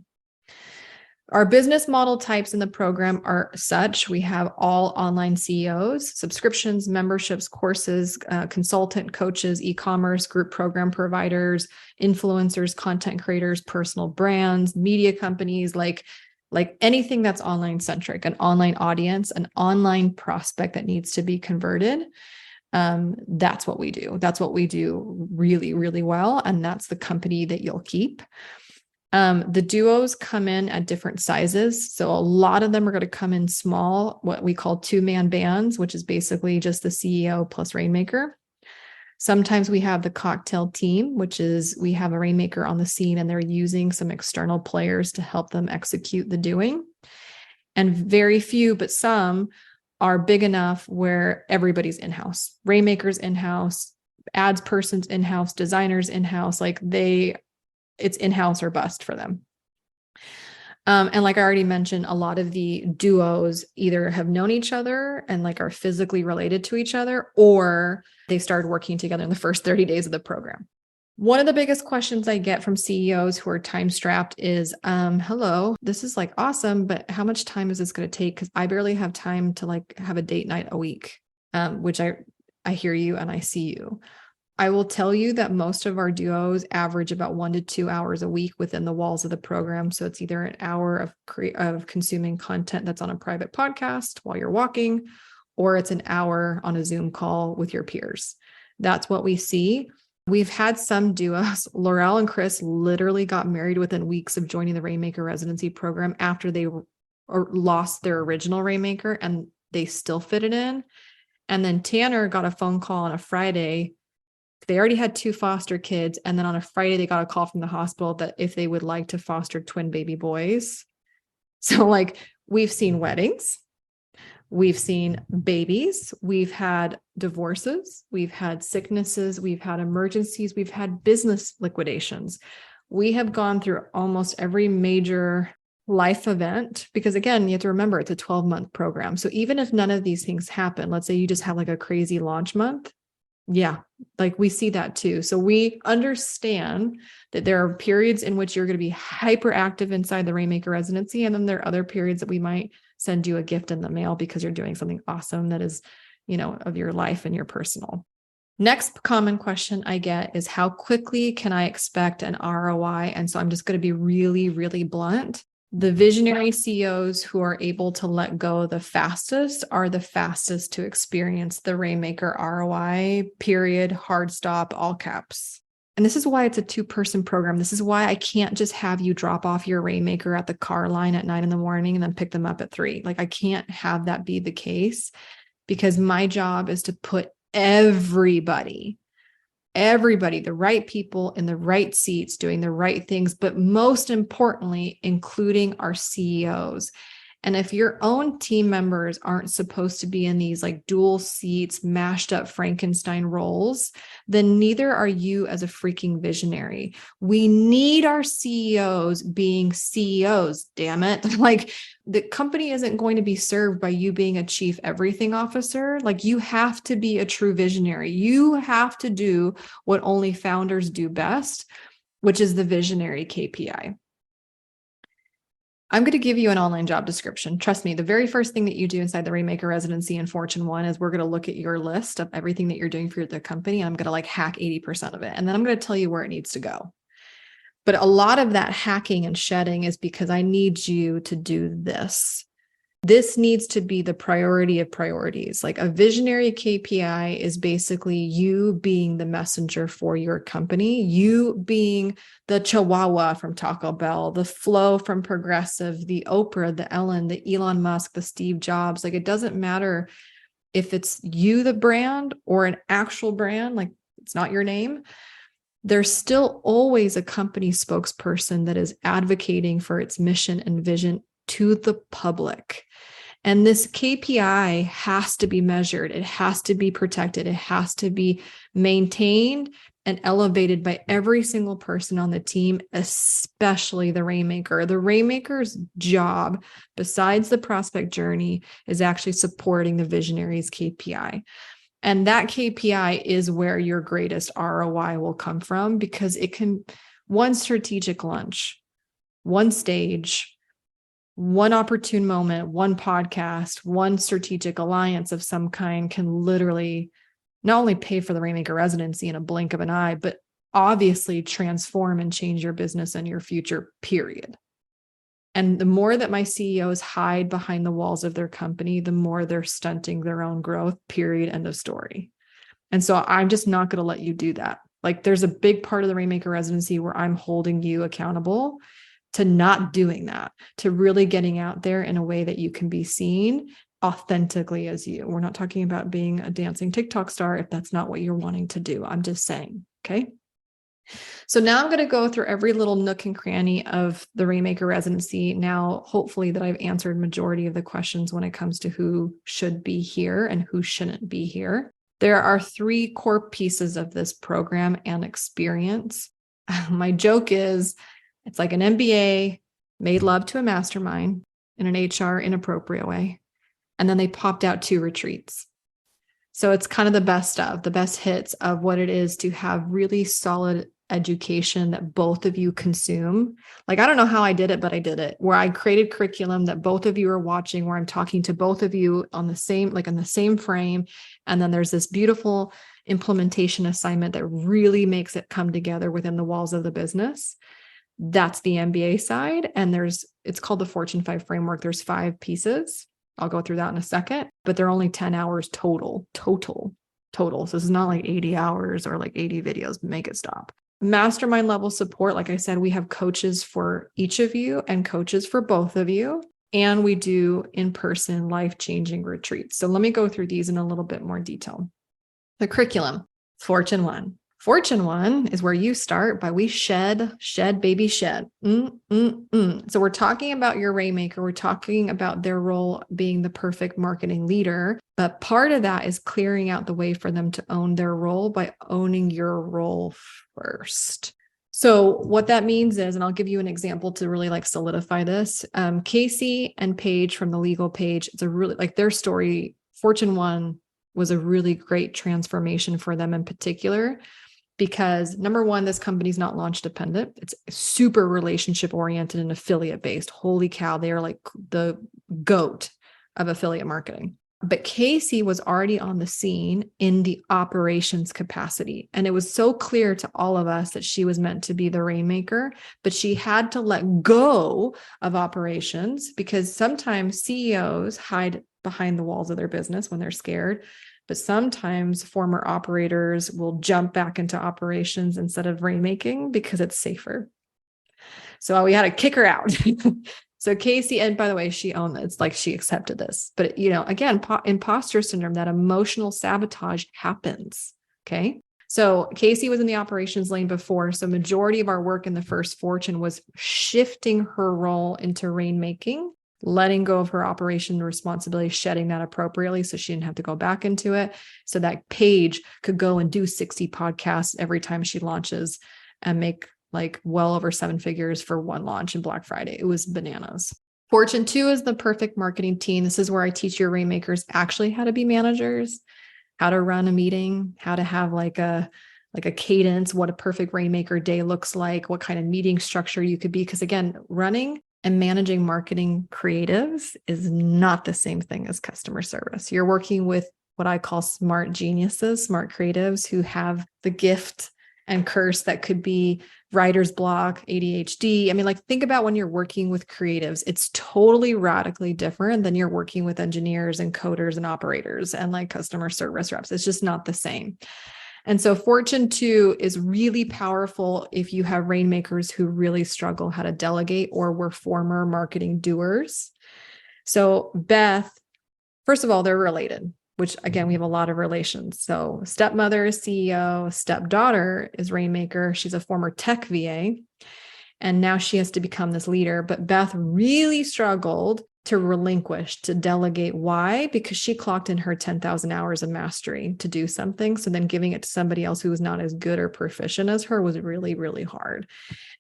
Our business model types in the program are such. We have all online CEOs, subscriptions, memberships, courses, consultant, coaches, e-commerce, group program providers, influencers, content creators, personal brands, media companies, like anything that's online centric, an online audience, an online prospect that needs to be converted. That's what we do. That's what we do really, really well. And that's the company that you'll keep. The duos come in at different sizes. So a lot of them are going to come in small, what we call 2-man bands, which is basically just the CEO plus Rainmaker. Sometimes we have the cocktail team, which is we have a Rainmaker on the scene and they're using some external players to help them execute the doing. And very few, but some are big enough where everybody's in-house. Rainmakers in-house, ads persons in-house, designers in-house, it's in-house or bust for them. And like I already mentioned, a lot of the duos either have known each other and are physically related to each other, or they started working together in the first 30 days of the program. One of the biggest questions I get from CEOs who are time strapped is, hello, this is awesome, but how much time is this going to take? Because I barely have time to have a date night a week, which I hear you and I see you. I will tell you that most of our duos average about 1 to 2 hours a week within the walls of the program. So it's either an hour of consuming content that's on a private podcast while you're walking, or it's an hour on a Zoom call with your peers. That's what we see. We've had some duos. Laurel and Chris literally got married within weeks of joining the Rainmaker Residency program after they lost their original Rainmaker, and they still fit it in. And then Tanner got a phone call on a Friday. They already had 2 foster kids. And then on a Friday, they got a call from the hospital that if they would like to foster twin baby boys. So we've seen weddings, we've seen babies, we've had divorces, we've had sicknesses, we've had emergencies, we've had business liquidations. We have gone through almost every major life event, because again, you have to remember it's a 12-month program. So even if none of these things happen, let's say you just have a crazy launch month. Yeah, we see that too. So we understand that there are periods in which you're going to be hyperactive inside the Rainmaker Residency. And then there are other periods that we might send you a gift in the mail because you're doing something awesome that is, of your life and your personal. Next common question I get is, how quickly can I expect an ROI? And so I'm just going to be really, really blunt. The visionary CEOs who are able to let go the fastest are the fastest to experience the Rainmaker ROI, period, hard stop, all caps. And this is why it's a 2-person program. This is why I can't just have you drop off your Rainmaker at the car line at 9 a.m. and then pick them up at 3. I can't have that be the case, because my job is to put everybody, the right people in the right seats doing the right things, but most importantly, including our CEOs. And if your own team members aren't supposed to be in these dual seats, mashed up Frankenstein roles, then neither are you as a freaking visionary. We need our CEOs being CEOs, damn it. The company isn't going to be served by you being a chief everything officer. You have to be a true visionary. You have to do what only founders do best, which is the visionary KPI. I'm going to give you an online job description. Trust me, the very first thing that you do inside the Rainmaker Residency in Fortune 1 is we're going to look at your list of everything that you're doing for the company. And I'm going to hack 80% of it. And then I'm going to tell you where it needs to go. But a lot of that hacking and shedding is because I need you to do this. This needs to be the priority of priorities. A visionary KPI is basically you being the messenger for your company, you being the Chihuahua from Taco Bell, the Flo from Progressive, the Oprah, the Ellen, the Elon Musk, the Steve Jobs. It doesn't matter if it's you, the brand, or an actual brand, it's not your name. There's still always a company spokesperson that is advocating for its mission and vision to the public. And this KPI has to be measured. It has to be protected. It has to be maintained and elevated by every single person on the team, especially the Rainmaker. The Rainmaker's job, besides the prospect journey, is actually supporting the visionary's KPI. And that KPI is where your greatest ROI will come from, because it can, one strategic lunch, one stage, one opportune moment, one podcast, one strategic alliance of some kind can literally not only pay for the Rainmaker Residency in a blink of an eye, but obviously transform and change your business and your future, period. And the more that my CEOs hide behind the walls of their company, the more they're stunting their own growth, period, end of story. And so I'm just not going to let you do that. Like, there's a big part of the Rainmaker Residency where I'm holding you accountable to not doing that, to really getting out there in a way that you can be seen authentically as you. We're not talking about being a dancing TikTok star if that's not what you're wanting to do. I'm just saying, okay? So now I'm going to go through every little nook and cranny of the Rainmaker Residency. Now, hopefully that I've answered majority of the questions when it comes to who should be here and who shouldn't be here. There are 3 core pieces of this program and experience. My joke is, it's like an MBA made love to a mastermind in an HR inappropriate way. And then they popped out 2 retreats. So it's kind of the best hits of what it is to have really solid education that both of you consume. Like, I don't know how I did it, but I did it, where I created curriculum that both of you are watching, where I'm talking to both of you on the same, like in the same frame. And then there's this beautiful implementation assignment that really makes it come together within the walls of the business. That's the MBA side. And it's called the Fortune 5 framework. There's 5 pieces. I'll go through that in a second, but they're only 10 hours total. So this is not like 80 hours or like 80 videos, make it stop. Mastermind level support. Like I said, we have coaches for each of you and coaches for both of you. And we do in-person life-changing retreats. So let me go through these in a little bit more detail. The curriculum, Fortune 1. Fortune 1 is where you start by we shed, baby, shed. So we're talking about your Rainmaker. We're talking about their role being the perfect marketing leader. But part of that is clearing out the way for them to own their role by owning your role first. So what that means is, and I'll give you an example to really like solidify this. Casey and Paige from the legal page, it's a really like their story. Fortune 1 was a really great transformation for them in particular. Because number one, this company's not launch dependent. It's super relationship oriented and affiliate based. Holy cow, they are like the GOAT of affiliate marketing. But Casey was already on the scene in the operations capacity. And it was so clear to all of us that she was meant to be the Rainmaker, but she had to let go of operations, because sometimes CEOs hide behind the walls of their business when they're scared. But sometimes former operators will jump back into operations instead of rainmaking because it's safer. So we had to kick her out. So Casey, and by the way, she owned it. It's like she accepted this. But, again, imposter syndrome, that emotional sabotage happens. Okay. So Casey was in the operations lane before. So majority of our work in the first Fortune was shifting her role into rainmaking, letting go of her operation responsibility, shedding that appropriately so she didn't have to go back into it, so that Paige could go and do 60 podcasts every time she launches and make like well over 7 figures for one launch in Black Friday. It was bananas. Fortune 2 is the perfect marketing team. This is where I teach your Rainmakers actually how to be managers, how to run a meeting, how to have like a cadence, what a perfect Rainmaker day looks like, what kind of meeting structure you could be. Because again, running and managing marketing creatives is not the same thing as customer service. You're working with what I call smart geniuses, smart creatives who have the gift and curse that could be writer's block, ADHD. I mean, like, think about when you're working with creatives, it's totally radically different than you're working with engineers and coders and operators and like customer service reps. It's just not the same. And so Fortune 2 is really powerful if you have Rainmakers who really struggle how to delegate or were former marketing doers. So Beth, first of all, they're related, which again, we have a lot of relations. So stepmother is CEO, stepdaughter is Rainmaker. She's a former tech VA. And now she has to become this leader. But Beth really struggled to relinquish, to delegate. Why? Because she clocked in her 10,000 hours of mastery to do something. So then giving it to somebody else who was not as good or proficient as her was really, really hard.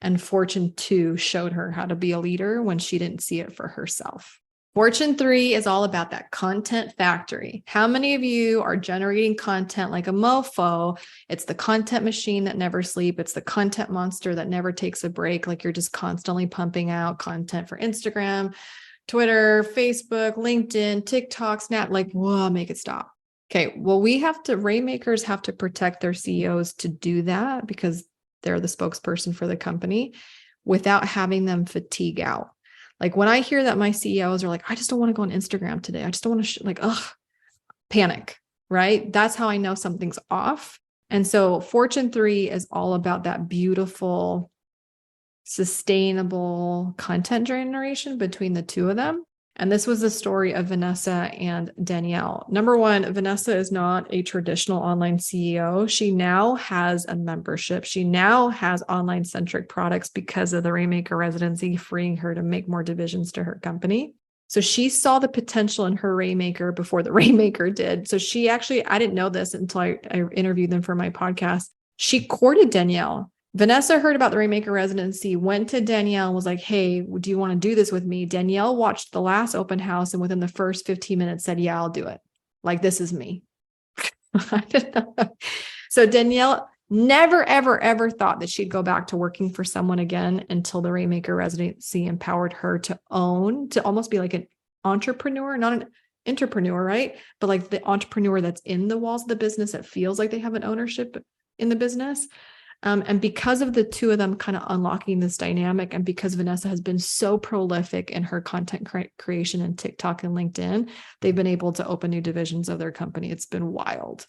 And Fortune 2 showed her how to be a leader when she didn't see it for herself. Fortune 3 is all about that content factory. How many of you are generating content like a mofo? It's the content machine that never sleeps. It's the content monster that never takes a break. Like you're just constantly pumping out content for Instagram, Twitter, Facebook, LinkedIn, TikTok, Snap, like, whoa, make it stop. Okay. Well, Rainmakers have to protect their CEOs to do that because they're the spokesperson for the company without having them fatigue out. Like when I hear that my CEOs are like, I just don't want to go on Instagram today. I just don't want to panic, right? That's how I know something's off. And so Fortune 3 is all about that beautiful, sustainable content generation between the two of them. And this was the story of Vanessa and Danielle. Number one, Vanessa is not a traditional online CEO. She now has a membership. She now has online centric products because of the Rainmaker Residency, freeing her to make more divisions to her company. So she saw the potential in her Rainmaker before the Rainmaker did. So she actually, I didn't know this until I interviewed them for my podcast. She courted Danielle. Vanessa heard about the Rainmaker Residency, went to Danielle and was like, hey, do you want to do this with me? Danielle watched the last open house and within the first 15 minutes said, yeah, I'll do it. Like, this is me. So Danielle never, ever, ever thought that she'd go back to working for someone again until the Rainmaker Residency empowered her to almost be like an entrepreneur, not an entrepreneur, right? But like the entrepreneur that's in the walls of the business that feels like they have an ownership in the business. And because of the two of them kind of unlocking this dynamic, and because Vanessa has been so prolific in her content creation in TikTok and LinkedIn, they've been able to open new divisions of their company. It's been wild.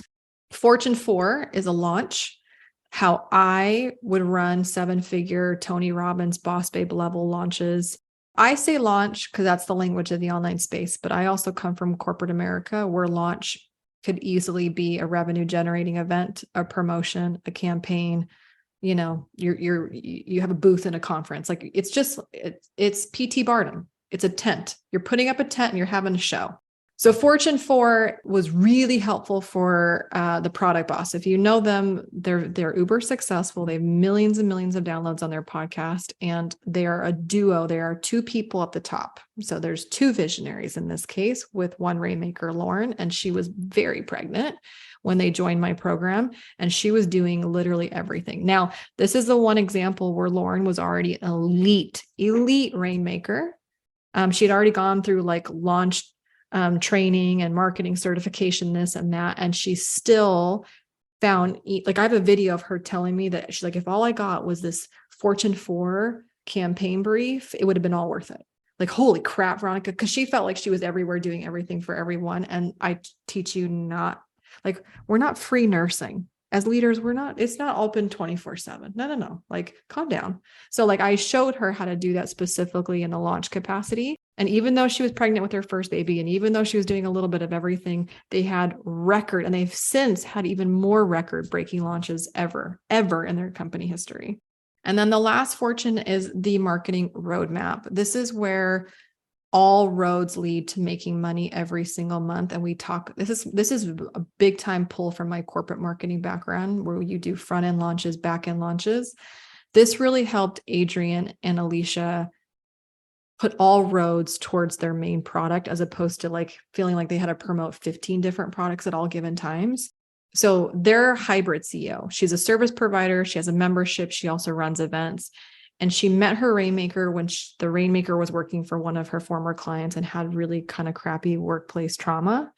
Fortune 4 is a launch. How I would run 7-figure Tony Robbins Boss Babe level launches. I say launch because that's the language of the online space, but I also come from corporate America where launch could easily be a revenue generating event, a promotion, a campaign. You know, you have a booth in a conference. Like it's PT Barnum. It's a tent. You're putting up a tent and you're having a show. So Fortune 4 was really helpful for the Product Boss. If you know them, they're uber successful. They have millions and millions of downloads on their podcast, and they are a duo. There are two people at the top. So there's two visionaries in this case, with one Rainmaker, Lauren, and she was very pregnant when they joined my program, and she was doing literally everything. Now, this is the one example where Lauren was already an elite Rainmaker. She had already gone through like launch training and marketing certification, this and that. And she still found, like, I have a video of her telling me that she's like, if all I got was this Fortune 4 campaign brief, it would have been all worth it. Like, holy crap, Veronica, because she felt like she was everywhere doing everything for everyone. And I teach you we're not free nursing. As leaders, it's not open 24/7. No. Like, calm down. So like I showed her how to do that specifically in a launch capacity. And even though she was pregnant with her first baby, and even though she was doing a little bit of everything, they had and they've since had even more record-breaking launches ever in their company history. And then the last fortune is the marketing roadmap. This is where all roads lead to making money every single month. And this is a big time pull from my corporate marketing background, where you do front end launches, back end launches. This really helped Adrian and Alicia put all roads towards their main product, as opposed to like feeling like they had to promote 15 different products at all given times. So they're hybrid CEO. She's a service provider. She has a membership. She also runs events. And she met her Rainmaker when the Rainmaker was working for one of her former clients and had really kind of crappy workplace trauma.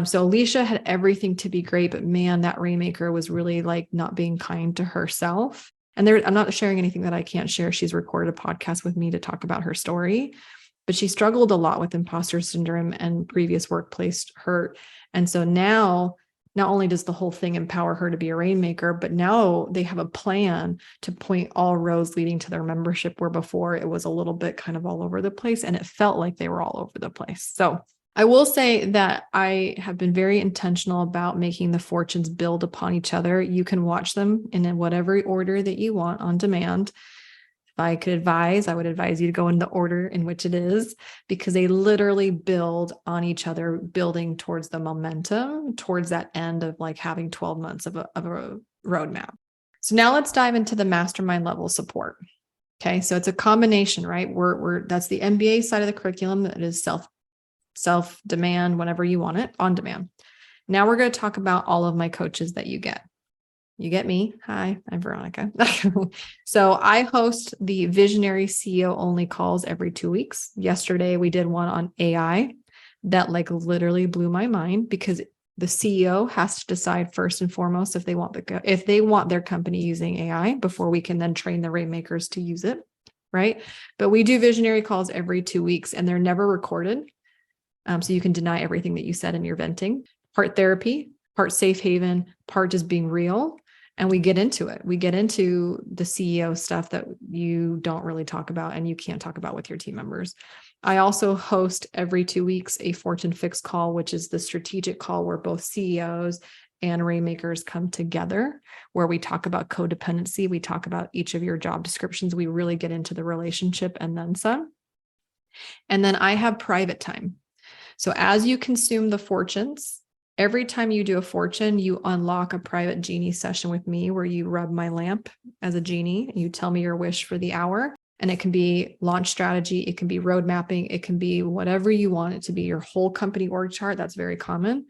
So Alicia had everything to be great, but man, that Rainmaker was really like not being kind to herself. And I'm not sharing anything that I can't share. She's recorded a podcast with me to talk about her story, but she struggled a lot with imposter syndrome and previous workplace hurt. And so now, not only does the whole thing empower her to be a Rainmaker, but now they have a plan to point all roads leading to their membership, where before it was a little bit kind of all over the place, and it felt like they were all over the place. So I will say that I have been very intentional about making the fortunes build upon each other. You can watch them in whatever order that you want on demand. If I could advise, I would advise you to go in the order in which it is, because they literally build on each other, building towards the momentum, towards that end of like having 12 months of a roadmap. So now let's dive into the mastermind level support. Okay. So it's a combination, right? That's the MBA side of the curriculum that is self demand whenever you want it, on demand. Now we're going to talk about all of my coaches that you get. You get me. Hi, I'm Veronica. So I host the Visionary CEO only calls every 2 weeks. Yesterday, we did one on AI that like literally blew my mind, because the CEO has to decide first and foremost if they want their company using AI before we can then train the Rainmakers to use it, right? But we do visionary calls every 2 weeks, and they're never recorded. So you can deny everything that you said in your venting. Part therapy, part safe haven, part just being real. And we get into it. We get into the CEO stuff that you don't really talk about and you can't talk about with your team members. I also host every 2 weeks a Fortune Fix call, which is the strategic call where both CEOs and Rainmakers come together, where we talk about codependency. We talk about each of your job descriptions. We really get into the relationship and then some. And then I have private time. So as you consume the fortunes, every time you do a fortune, you unlock a private genie session with me where you rub my lamp as a genie and you tell me your wish for the hour. And it can be launch strategy, it can be road mapping, it can be whatever you want it to be, your whole company org chart. That's very common.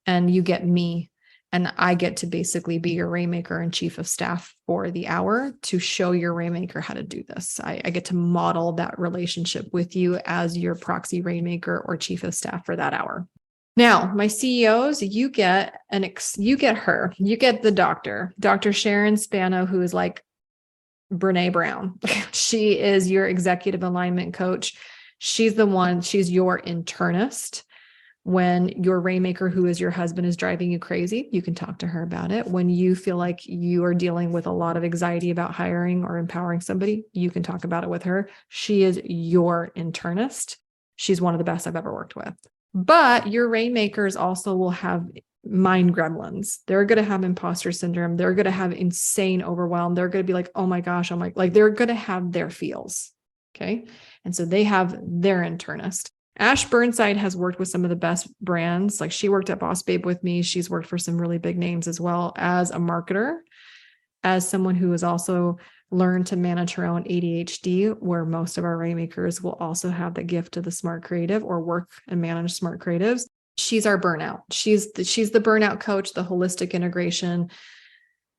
And you get me, and I get to basically be your Rainmaker and chief of staff for the hour to show your Rainmaker how to do this. I get to model that relationship with you as your proxy Rainmaker or chief of staff for that hour. Now, my CEOs, you get her, you get the doctor, Dr. Sharon Spano, who is like Brene Brown. She is your executive alignment coach. She's your internist. When your Rainmaker, who is your husband, is driving you crazy, you can talk to her about it. When you feel like you are dealing with a lot of anxiety about hiring or empowering somebody, you can talk about it with her. She is your internist. She's one of the best I've ever worked with. But your Rainmakers also will have mind gremlins. They're going to have imposter syndrome. They're going to have insane overwhelm. They're going to be like, oh my gosh, like they're going to have their feels. Okay. And so they have their internist. Ash Burnside has worked with some of the best brands. Like she worked at Boss Babe with me. She's worked for some really big names as well as a marketer, as someone who has also learned to manage her own ADHD, where most of our Rainmakers will also have the gift of the smart creative or work and manage smart creatives. She's our burnout. She's the burnout coach, the holistic integration.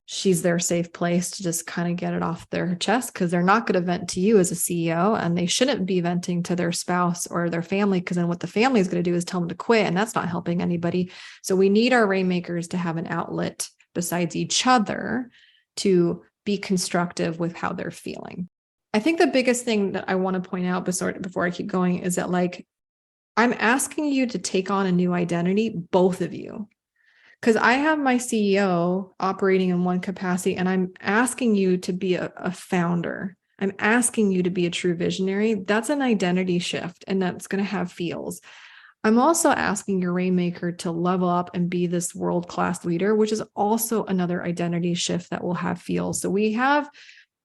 She's their safe place to just kind of get it off their chest, because they're not going to vent to you as a CEO, and they shouldn't be venting to their spouse or their family, because then what the family is going to do is tell them to quit, and that's not helping anybody. So we need our Rainmakers to have an outlet besides each other to be constructive with how they're feeling. I think the biggest thing that I want to point out before I keep going is that, like, I'm asking you to take on a new identity, both of you. Because I have my CEO operating in one capacity, and I'm asking you to be a founder. I'm asking you to be a true visionary. That's an identity shift, and that's going to have feels. I'm also asking your Rainmaker to level up and be this world-class leader, which is also another identity shift that will have feels. So we have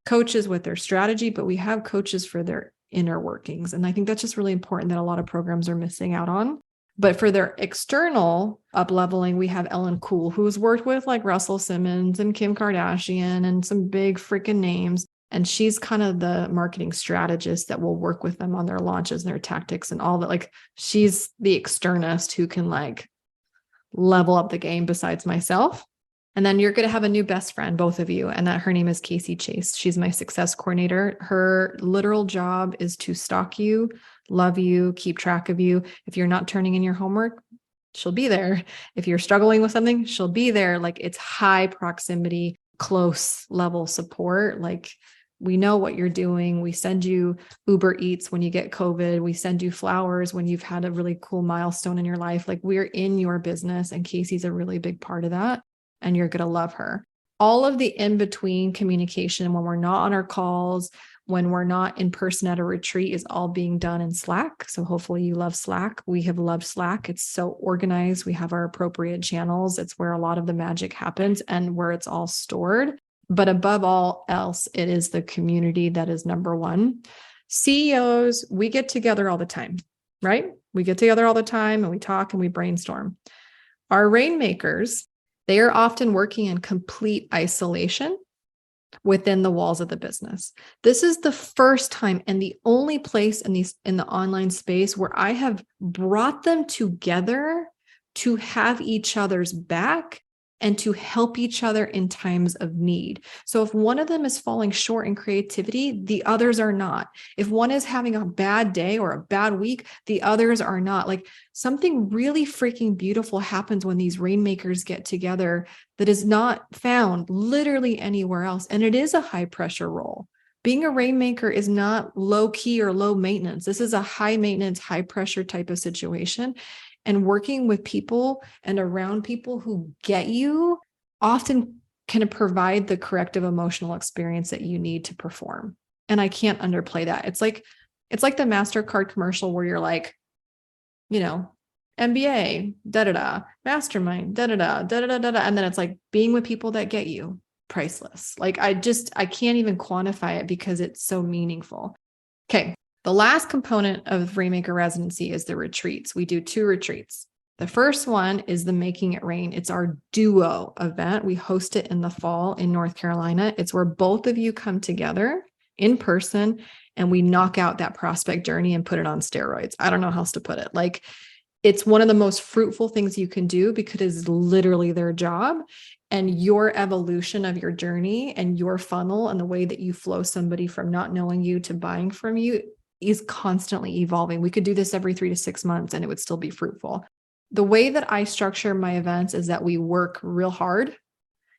coaches with their strategy, but we have coaches for their inner workings. And I think that's just really important that a lot of programs are missing out on. But for their external up-leveling, we have Ellen Kuhl, who's worked with like Russell Simmons and Kim Kardashian and some big freaking names. And she's kind of the marketing strategist that will work with them on their launches and their tactics and all that. Like, she's the externist who can like level up the game besides myself. And then you're going to have a new best friend, both of you. And that her name is Casey Chase. She's my success coordinator. Her literal job is to stalk you, love you, keep track of you. If you're not turning in your homework, she'll be there. If you're struggling with something, she'll be there. Like, it's high proximity, close level support. Like, we know what you're doing. We send you Uber Eats when you get COVID. We send you flowers when you've had a really cool milestone in your life. Like, we're in your business, and Casey's a really big part of that. And you're going to love her. All of the in-between communication, when we're not on our calls, when we're not in person at a retreat, is all being done in Slack. So hopefully you love Slack. We have loved Slack. It's so organized. We have our appropriate channels. It's where a lot of the magic happens and where it's all stored. But above all else, it is the community that is number one. CEOs, we get together all the time, right? We get together all the time and we talk and we brainstorm. Our rainmakers, they are often working in complete isolation within the walls of the business. This is the first time and the only place in the online space where I have brought them together to have each other's back and to help each other in times of need. So if one of them is falling short in creativity, the others are not. If one is having a bad day or a bad week, the others are not. Like, something really freaking beautiful happens when these rainmakers get together that is not found literally anywhere else. And it is a high pressure role. Being a rainmaker is not low key or low maintenance. This is a high maintenance, high pressure type of situation. And working with people and around people who get you often can provide the corrective emotional experience that you need to perform. And I can't underplay that. It's like the MasterCard commercial where you're like, MBA, mastermind, and then it's like being with people that get you, priceless. Like, I can't even quantify it because it's so meaningful. Okay. The last component of Rainmaker Residency is the retreats. We do 2 retreats. The first one is the Making It Rain. It's our duo event. We host it in the fall in North Carolina. It's where both of you come together in person and we knock out that prospect journey and put it on steroids. I don't know how else to put it. Like, it's one of the most fruitful things you can do because it's literally their job, and your evolution of your journey and your funnel and the way that you flow somebody from not knowing you to buying from you is constantly evolving. We could do this every 3 to 6 months and it would still be fruitful. The way that I structure my events is that we work real hard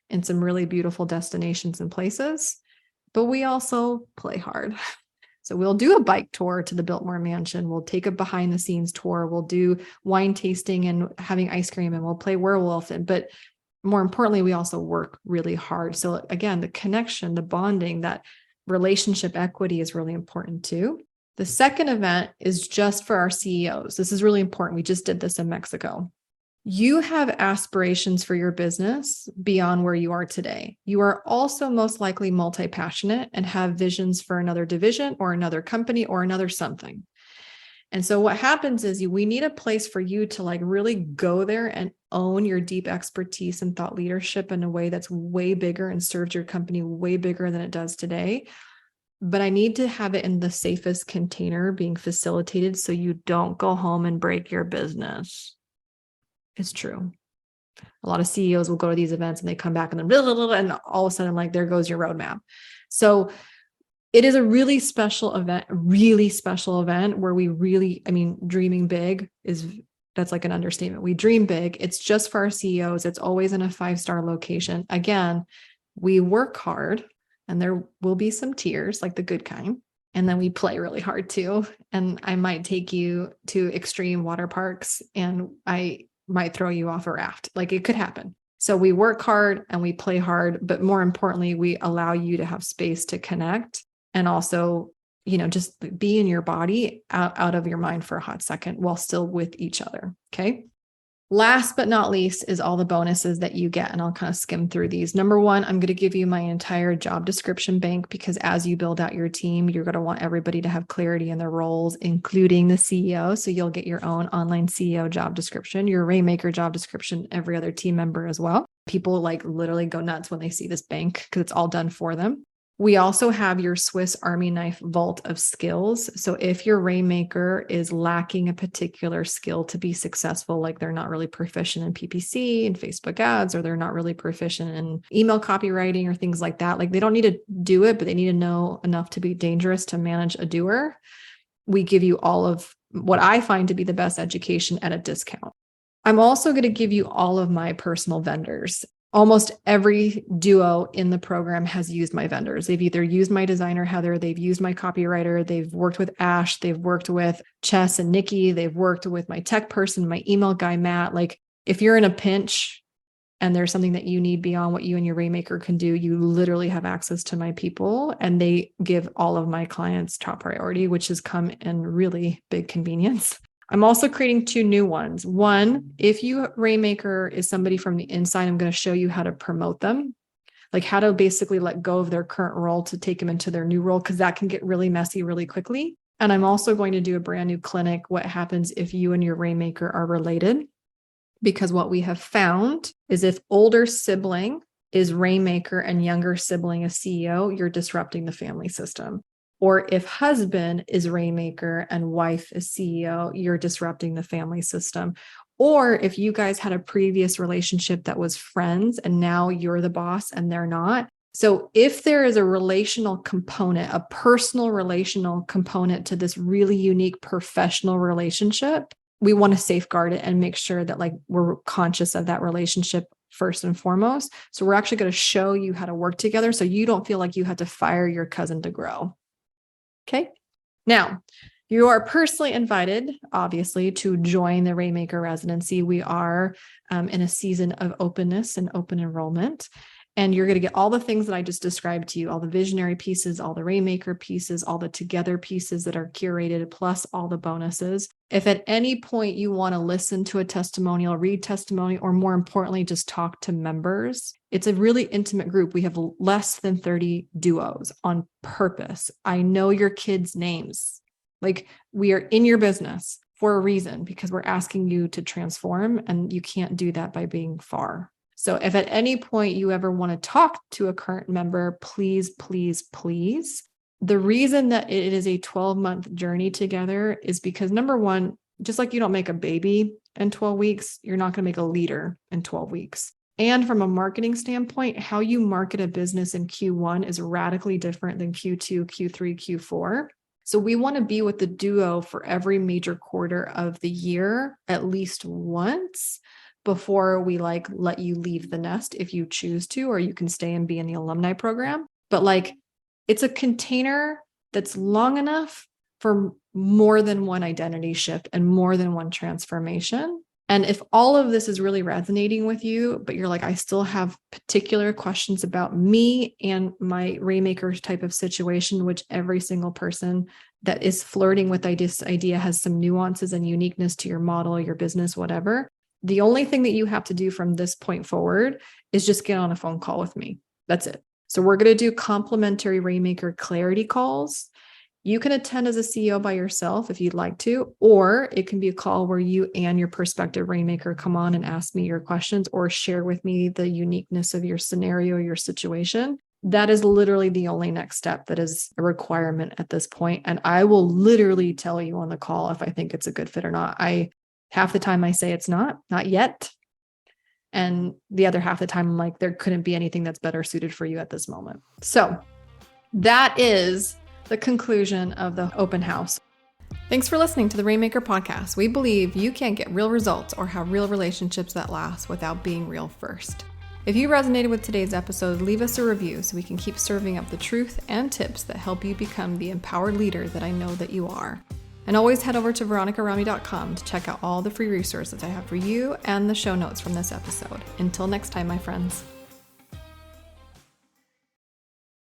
in some really beautiful destinations and places, but we also play hard. So we'll do a bike tour to the Biltmore Mansion. We'll take a behind the scenes tour. We'll do wine tasting and having ice cream, and we'll play werewolf. But more importantly, we also work really hard. So again, the connection, the bonding, that relationship equity is really important too. The second event is just for our CEOs. This is really important. We just did this in Mexico. You have aspirations for your business beyond where you are today. You are also most likely multi-passionate and have visions for another division or another company or another something. And so what happens is we need a place for you to like really go there and own your deep expertise and thought leadership in a way that's way bigger and serves your company way bigger than it does today. But I need to have it in the safest container being facilitated so you don't go home and break your business. It's true. A lot of CEOs will go to these events and they come back and then and all of a sudden, like, there goes your roadmap. So it is a really special event where we really, dreaming big that's like an understatement. We dream big. It's just for our CEOs. It's always in a 5-star location. Again, we work hard and there will be some tears, like the good kind. And then we play really hard too. And I might take you to extreme water parks and I might throw you off a raft. Like, it could happen. So we work hard and we play hard, but more importantly, we allow you to have space to connect and also, just be in your body, out of your mind for a hot second while still with each other. Okay. Last but not least is all the bonuses that you get. And I'll kind of skim through these. Number 1, I'm going to give you my entire job description bank, because as you build out your team, you're going to want everybody to have clarity in their roles, including the CEO. So you'll get your own online CEO job description, your Rainmaker job description, every other team member as well. People like literally go nuts when they see this bank because it's all done for them. We also have your Swiss Army knife vault of skills. So if your Rainmaker is lacking a particular skill to be successful, like they're not really proficient in PPC and Facebook ads, or they're not really proficient in email copywriting or things like that, like they don't need to do it, but they need to know enough to be dangerous to manage a doer. We give you all of what I find to be the best education at a discount. I'm also going to give you all of my personal vendors. Almost every duo in the program has used my vendors. They've either used my designer, Heather, they've used my copywriter, they've worked with Ash, they've worked with Chess and Nikki, they've worked with my tech person, my email guy, Matt. Like, if you're in a pinch and there's something that you need beyond what you and your Rainmaker can do, you literally have access to my people, and they give all of my clients top priority, which has come in really big convenience. I'm also creating 2 new ones. One, if you Rainmaker is somebody from the inside, I'm going to show you how to promote them. like how to basically let go of their current role to take them into their new role, because that can get really messy really quickly. And I'm also going to do a brand new clinic, what happens if you and your Rainmaker are related. Because what we have found is if older sibling is Rainmaker and younger sibling is CEO, you're disrupting the family system. Or if husband is Rainmaker and wife is CEO, you're disrupting the family system. Or if you guys had a previous relationship that was friends and now you're the boss and they're not. So if there is a relational component, a personal relational component to this really unique professional relationship, we want to safeguard it and make sure that like we're conscious of that relationship first and foremost. So we're actually going to show you how to work together so you don't feel like you had to fire your cousin to grow. Okay. Now, you are personally invited, obviously, to join the Rainmaker Residency. We are in a season of openness and open enrollment. And you're going to get all the things that I just described to you, all the visionary pieces, all the Rainmaker pieces, all the together pieces that are curated, plus all the bonuses. If at any point you want to listen to a testimonial, read testimony, or more importantly, just talk to members, it's a really intimate group. We have less than 30 duos on purpose. I know your kids' names. Like, we are in your business for a reason, because we're asking you to transform, and you can't do that by being far. So if at any point you ever want to talk to a current member, please, please, please. The reason that it is a 12-month journey together is because, number one, just like you don't make a baby in 12 weeks, you're not going to make a leader in 12 weeks. And from a marketing standpoint, how you market a business in Q1 is radically different than Q2, Q3, Q4. So we want to be with the duo for every major quarter of the year, at least once, before we like let you leave the nest if you choose to, or you can stay and be in the alumni program. But like, it's a container that's long enough for more than one identity shift and more than one transformation. And if all of this is really resonating with you, but you're like, I still have particular questions about me and my Rainmaker type of situation, which every single person that is flirting with this idea has some nuances and uniqueness to your model, your business, whatever. The only thing that you have to do from this point forward is just get on a phone call with me. That's it. So we're going to do complimentary Rainmaker clarity calls. You can attend as a CEO by yourself if you'd like to, or it can be a call where you and your prospective Rainmaker come on and ask me your questions or share with me the uniqueness of your scenario, your situation. That is literally the only next step that is a requirement at this point. And I will literally tell you on the call if I think it's a good fit or not. Half the time I say it's not yet. And the other half the time, I'm like, there couldn't be anything that's better suited for you at this moment. So that is the conclusion of the open house. Thanks for listening to the Rainmaker podcast. We believe you can't get real results or have real relationships that last without being real first. If you resonated with today's episode, leave us a review so we can keep serving up the truth and tips that help you become the empowered leader that I know that you are. And always head over to veronicarami.com to check out all the free resources I have for you and the show notes from this episode. Until next time, my friends.